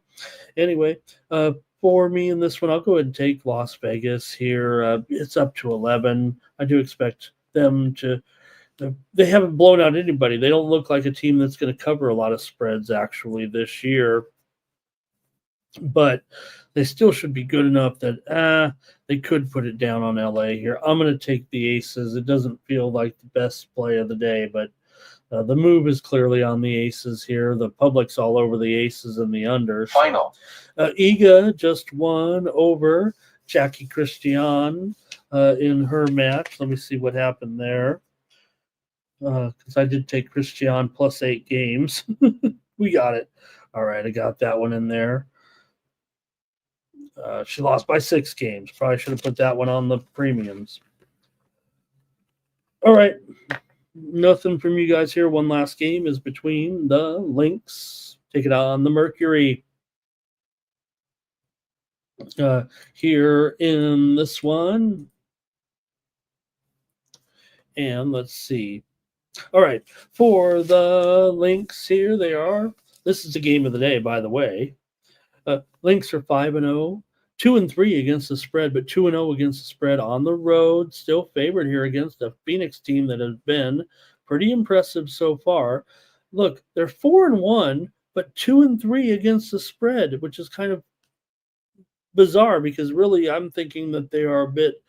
Speaker 2: Anyway, for me in this one, I'll go ahead and take Las Vegas here. It's up to 11. I do expect them to. They haven't blown out anybody. They don't look like a team that's going to cover a lot of spreads actually this year. But they still should be good enough that they could put it down on LA here. I'm going to take the Aces. It doesn't feel like the best play of the day, but the move is clearly on the Aces here. The public's all over the Aces and the under.
Speaker 3: Final.
Speaker 2: Iga just won over Jackie Christian in her match. Let me see what happened there. Because I did take Christian plus 8 games. We got it. All right, I got that one in there. She lost by 6 games. Probably should have put that one on the premiums. All right. Nothing from you guys here. One last game is between the Lynx. Take it on the Mercury. Here in this one. And let's see. All right, for the Lynx here, they are. This is the game of the day, by the way. Lynx are 5-0, 2-3 against the spread, but 2-0 against the spread on the road. Still favored here against a Phoenix team that has been pretty impressive so far. Look, they're 4-1, but 2-3 against the spread, which is kind of bizarre because really I'm thinking that they are a bit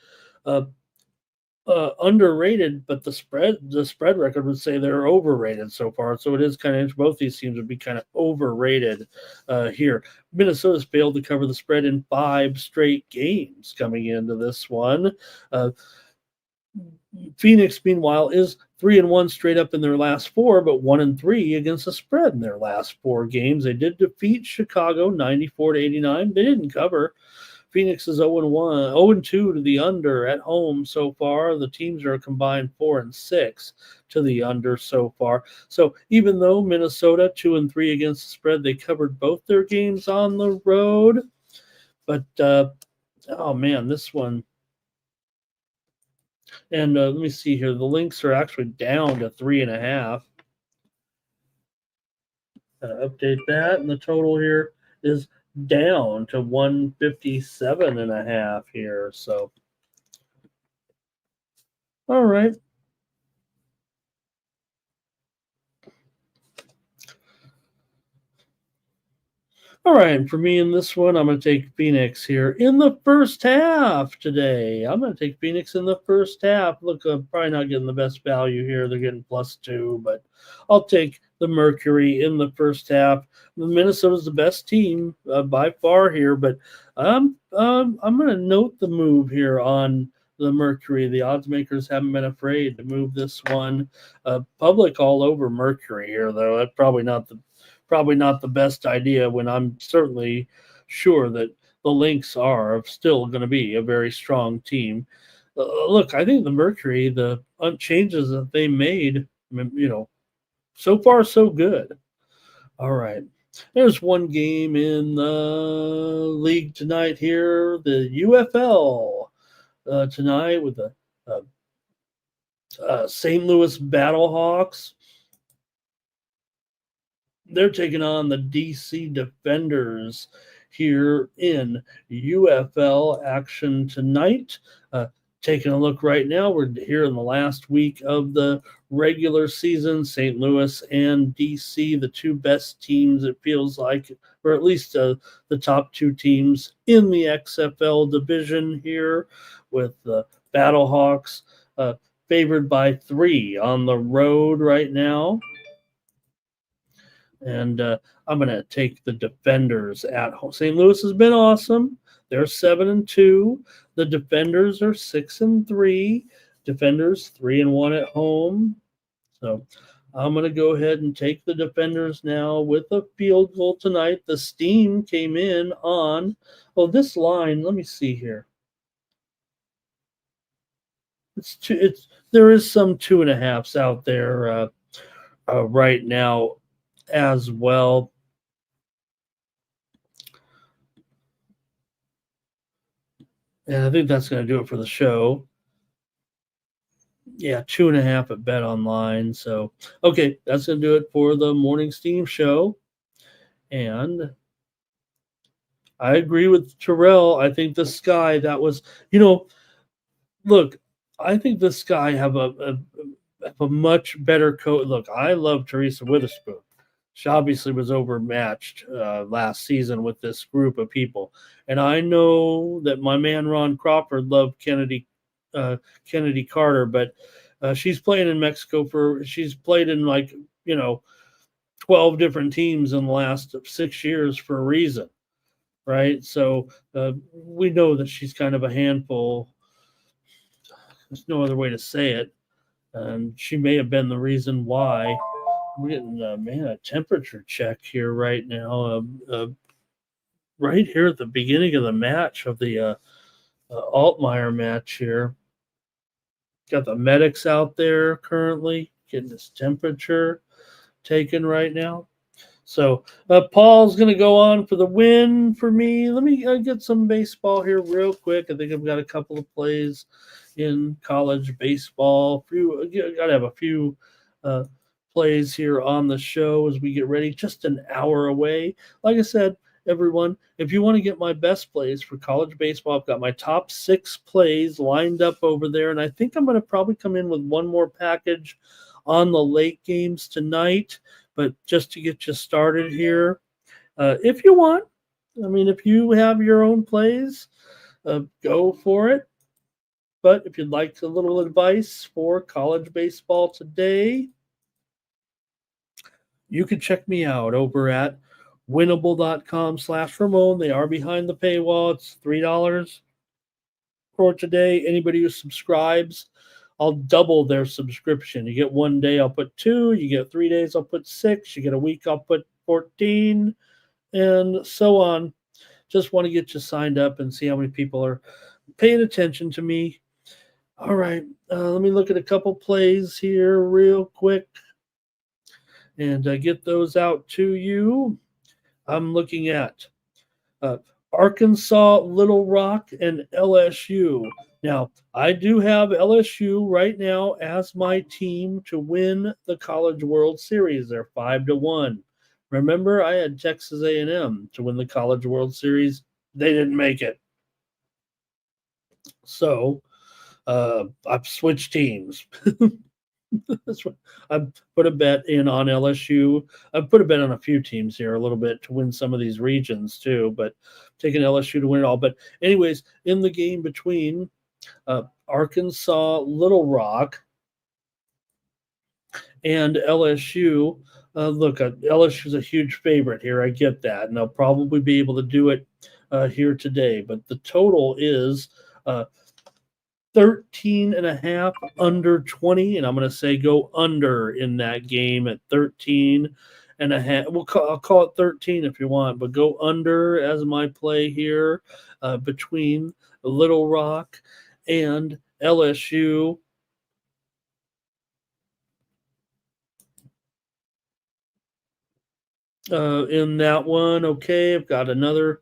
Speaker 2: underrated, but the spread record would say they're overrated so far. So it is kind of, both these teams would be kind of overrated here. Minnesota's failed to cover the spread in 5 straight games coming into this one. Phoenix, meanwhile, is 3-1 straight up in their last 4, but 1-3 against the spread in their last 4 games. They did defeat Chicago 94-89. They didn't cover. Phoenix is 0-1, 0-2 to the under at home so far. The teams are a combined 4-6 to the under so far. So even though Minnesota 2-3 against the spread, they covered both their games on the road. But oh man, this one. And let me see here. The Lynx are actually down to 3.5. Update that, and the total here is down to 157.5 here. So, all right. All right, for me in this one, I'm going to take Phoenix here in the first half today. I'm going to take Phoenix in the first half. Look, I'm probably not getting the best value here. They're getting +2, but I'll take the Mercury in the first half. Minnesota's the best team by far here, but I'm going to note the move here on the Mercury. The odds makers haven't been afraid to move this one. Public all over Mercury here, though. That's probably not the best idea when I'm certainly sure that the Lynx are still going to be a very strong team. Look, I think the Mercury, the changes that they made, so far so good. All right. There's one game in the league tonight here, the UFL tonight with the St. Louis Battlehawks. They're taking on the DC Defenders here in UFL action tonight. Taking a look right now, we're here in the last week of the regular season. St. Louis and DC, the two best teams, it feels like, or at least the top two teams in the XFL division here, with the Battlehawks favored by 3 on the road right now. And I'm going to take the Defenders at home. St. Louis has been awesome. They're 7-2. The Defenders are 6-3. Defenders 3-1 at home. So I'm going to go ahead and take the Defenders now with a field goal tonight. The steam came in on this line. Let me see here. There is some 2.5s out there right now as well. And I think that's going to do it for the show. Yeah, 2.5 at Bet Online. So, okay, that's going to do it for the Morning Steam show. And I agree with Terrell. I think the Sky, that was, look, I think the Sky have a much better coach. Look, I love Teresa Witherspoon. She obviously was overmatched last season with this group of people. And I know that my man Ron Crawford loved Kennedy Carter, but she's playing in Mexico she's played in 12 different teams in the last 6 years for a reason, right? So we know that she's kind of a handful. There's no other way to say it. And she may have been the reason why. We're getting a temperature check here right now. Right here at the beginning of the match of the Altmaier match here. Got the medics out there currently getting this temperature taken right now. So Paul's going to go on for the win for me. Let me get some baseball here real quick. I think I've got a couple of plays in college baseball. Got to have a few plays here on the show as we get ready. Just an hour away. Like I said, everyone, if you want to get my best plays for college baseball, I've got my top 6 plays lined up over there. And I think I'm going to probably come in with one more package on the late games tonight. But just to get you started here, if you want, if you have your own plays, go for it. But if you'd like a little advice for college baseball today, you can check me out over at winnable.com/Ramon. They are behind the paywall. It's $3 for today. Anybody who subscribes, I'll double their subscription. You get 1 day, I'll put 2. You get 3 days, I'll put 6. You get a week, I'll put 14, and so on. Just want to get you signed up and see how many people are paying attention to me. All right, let me look at a couple plays here real quick and get those out to you. I'm looking at Arkansas, Little Rock, and LSU. Now, I do have LSU right now as my team to win the College World Series. They're 5-1. Remember, I had Texas A&M to win the College World Series. They didn't make it. So, I've switched teams. That's what I put a bet in on LSU. I put a bet on a few teams here a little bit to win some of these regions too, but taking LSU to win it all. But anyways, in the game between Arkansas, Little Rock, and LSU, look, LSU is a huge favorite here. I get that, and they'll probably be able to do it here today. But the total is 13.5 under 20, and I'm going to say go under in that game at 13.5. I'll call it 13 if you want, but go under as my play here between Little Rock and LSU. In that one, okay, I've got another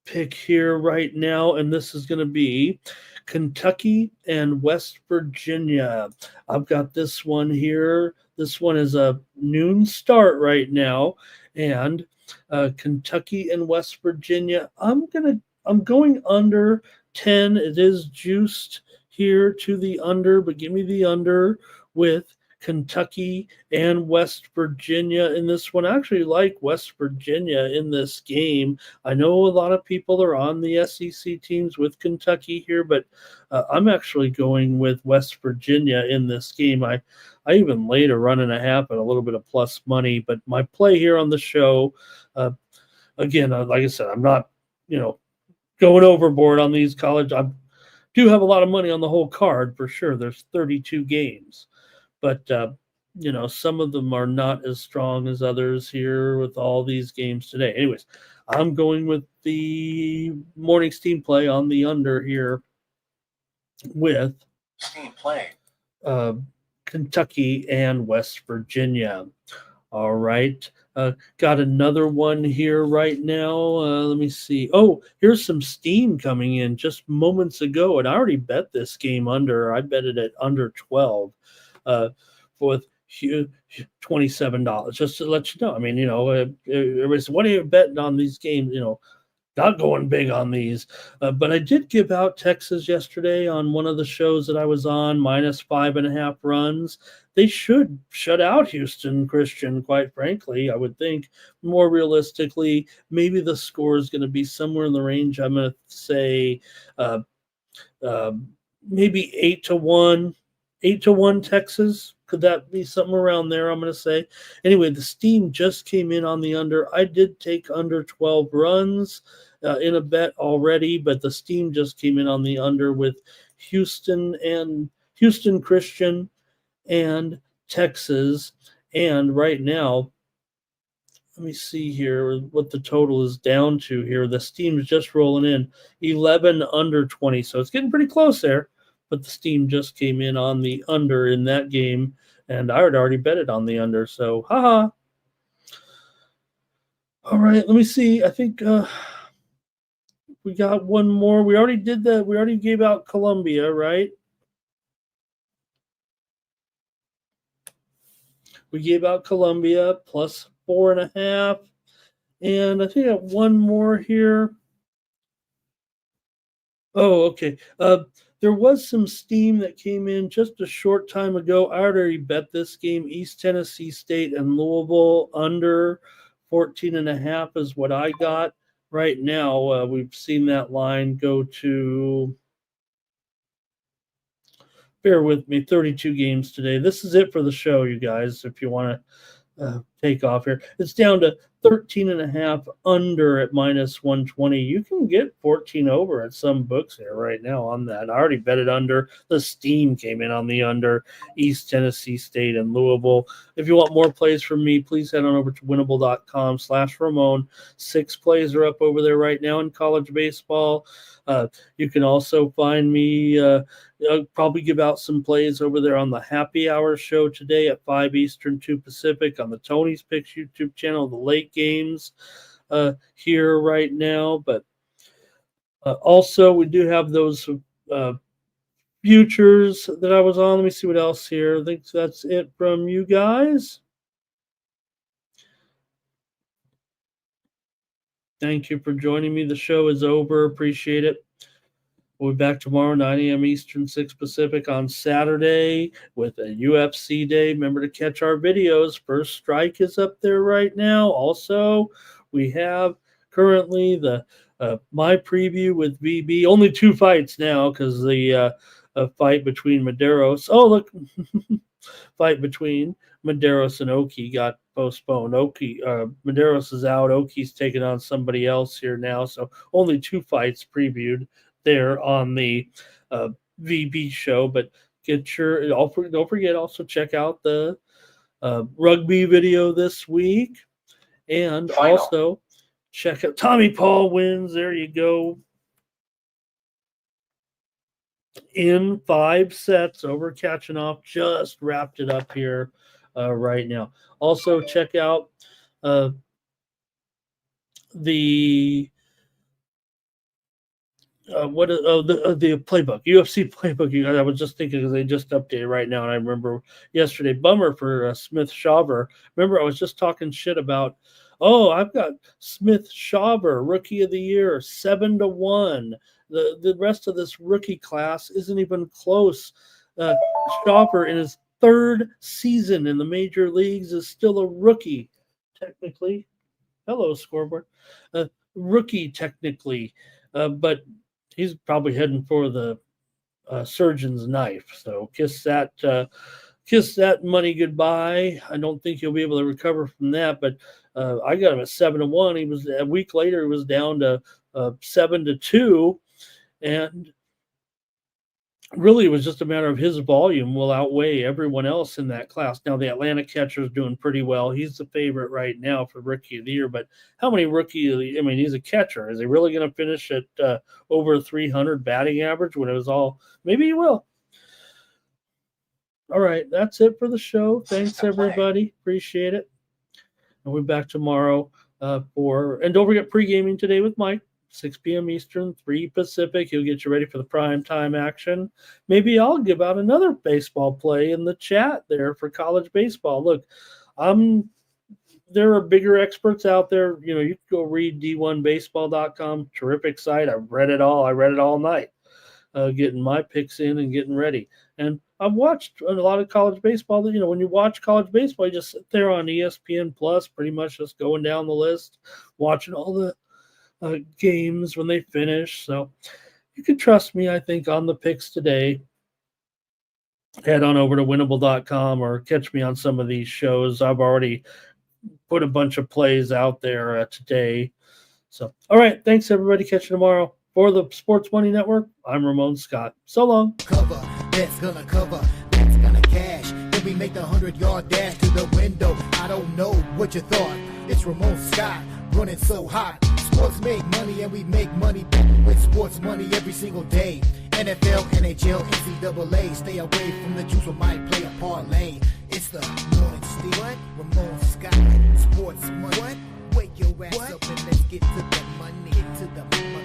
Speaker 2: pick here right now, and this is going to be Kentucky and West Virginia. I've got this one here. This one is a noon start right now, and Kentucky and West Virginia. I'm going under 10. It is juiced here to the under, but give me the under with Kentucky and West Virginia in this one. I actually like West Virginia in this game. I know a lot of people are on the SEC teams with Kentucky here, but I'm actually going with West Virginia in this game. I even laid a run and a half at a little bit of plus money, but my play here on the show, again, like I said, I'm not, going overboard on these college. I do have a lot of money on the whole card for sure. There's 32 games. But, some of them are not as strong as others here with all these games today. Anyways, I'm going with the morning steam play on the under here with
Speaker 3: Steam play.
Speaker 2: Kentucky and West Virginia. All right. Got another one here right now. Let me see. Oh, here's some steam coming in just moments ago. And I already bet this game under. I bet it at under 12. For $27, just to let you know. I mean, everybody's, what are you betting on these games? Not going big on these. But I did give out Texas yesterday on one of the shows that I was on, minus 5.5 runs. They should shut out Houston Christian, quite frankly. I would think more realistically, maybe the score is going to be somewhere in the range. I'm going to say maybe 8-1. 8-1 Texas. Could that be something around there? I'm going to say. Anyway, the steam just came in on the under. I did take under 12 runs in a bet already, but the steam just came in on the under with Houston Christian and Texas. And right now, let me see here what the total is down to here. The steam is just rolling in 11 under 20. So it's getting pretty close there. But the steam just came in on the under in that game, and I had already bet it on the under. So, haha. All right, let me see. I think we got one more. We already did that. We already gave out Columbia, right? We gave out Columbia plus 4.5. And I think I got one more here. Oh, okay. There was some steam that came in just a short time ago. I already bet this game, East Tennessee State and Louisville under 14.5 is what I got. Right now, we've seen that line go to, bear with me, 32 games today. This is it for the show, you guys, if you want to take off here. It's down to 13.5 under at minus 120. You can get 14 over at some books here right now on that. I already bet it under. The steam came in on the under. East Tennessee State and Louisville. If you want more plays from me, please head on over to winnable.com/Ramon. 6 plays are up over there right now in college baseball. You can also find me, I'll probably give out some plays over there on the Happy Hour show today at 5 Eastern, 2 Pacific on the Tony's Picks YouTube channel, the late games here right now. But also we do have those futures that I was on. Let me see what else here. I think that's it from you guys. Thank you for joining me. The show is over. Appreciate it. We'll be back tomorrow, 9 a.m. Eastern, 6 Pacific on Saturday with a UFC day. Remember to catch our videos. First Strike is up there right now. Also, we have currently the my preview with VB. Only 2 fights now because the fight between Medeiros. Oh, look. Fight between Medeiros and Oki got postponed. Medeiros is out. Oki's taking on somebody else here now. So only 2 fights previewed there on the VB show. But don't forget, also check out the rugby video this week. And also check out Tommy Paul wins. There you go. In 5 sets over Kachanov. Just wrapped it up here right now. Also, check out the playbook, UFC playbook. I was just thinking because they just updated right now, and I remember yesterday. Bummer for Smith Shawver. Remember, I was just talking shit about. Oh, I've got Smith Shawver, Rookie of the Year, 7-1. The rest of this rookie class isn't even close. Shawver in his 3rd season in the major leagues is still a rookie, technically. Hello, scoreboard. Rookie, technically. But he's probably heading for the surgeon's knife. So kiss that money goodbye. I don't think he'll be able to recover from that. But I got him at 7-1. He was a week later. He was down to 7-2, and really it was just a matter of his volume will outweigh everyone else in that class. Now the Atlanta catcher is doing pretty well. He's the favorite right now for Rookie of the Year. But how many rookie? I mean, he's a catcher. Is he really going to finish at over 300 batting average when it was all? Maybe he will. All right, that's it for the show. Thanks, everybody. Appreciate it. And we'll be back tomorrow and don't forget pre-gaming today with Mike, 6 p.m. Eastern, 3 Pacific. He'll get you ready for the prime time action. Maybe I'll give out another baseball play in the chat there for college baseball. Look, there are bigger experts out there. You can go read d1baseball.com. Terrific site. I've read it all. I read it all night, getting my picks in and getting ready. And I've watched a lot of college baseball. When you watch college baseball, you just sit there on ESPN Plus, pretty much just going down the list, watching all the games when they finish. So you can trust me, I think, on the picks today. Head on over to winnable.com or catch me on some of these shows. I've already put a bunch of plays out there today. So, all right. Thanks, everybody. Catch you tomorrow. For the Sports Money Network, I'm Ramon Scott. So long.
Speaker 1: Cover, that's gonna cover, that's gonna cash. Then we make the 100-yard dash to the window. I don't know what you thought. It's Ramon Scott running so hot. Sports make money and we make money with sports money every single day. NFL, NHL, NCAA. Stay away from the juice, we might play a parlay. It's the morning steal. What? Ramon Scott, sports money. What? Wake your ass up and let's get to the money. Get to the money.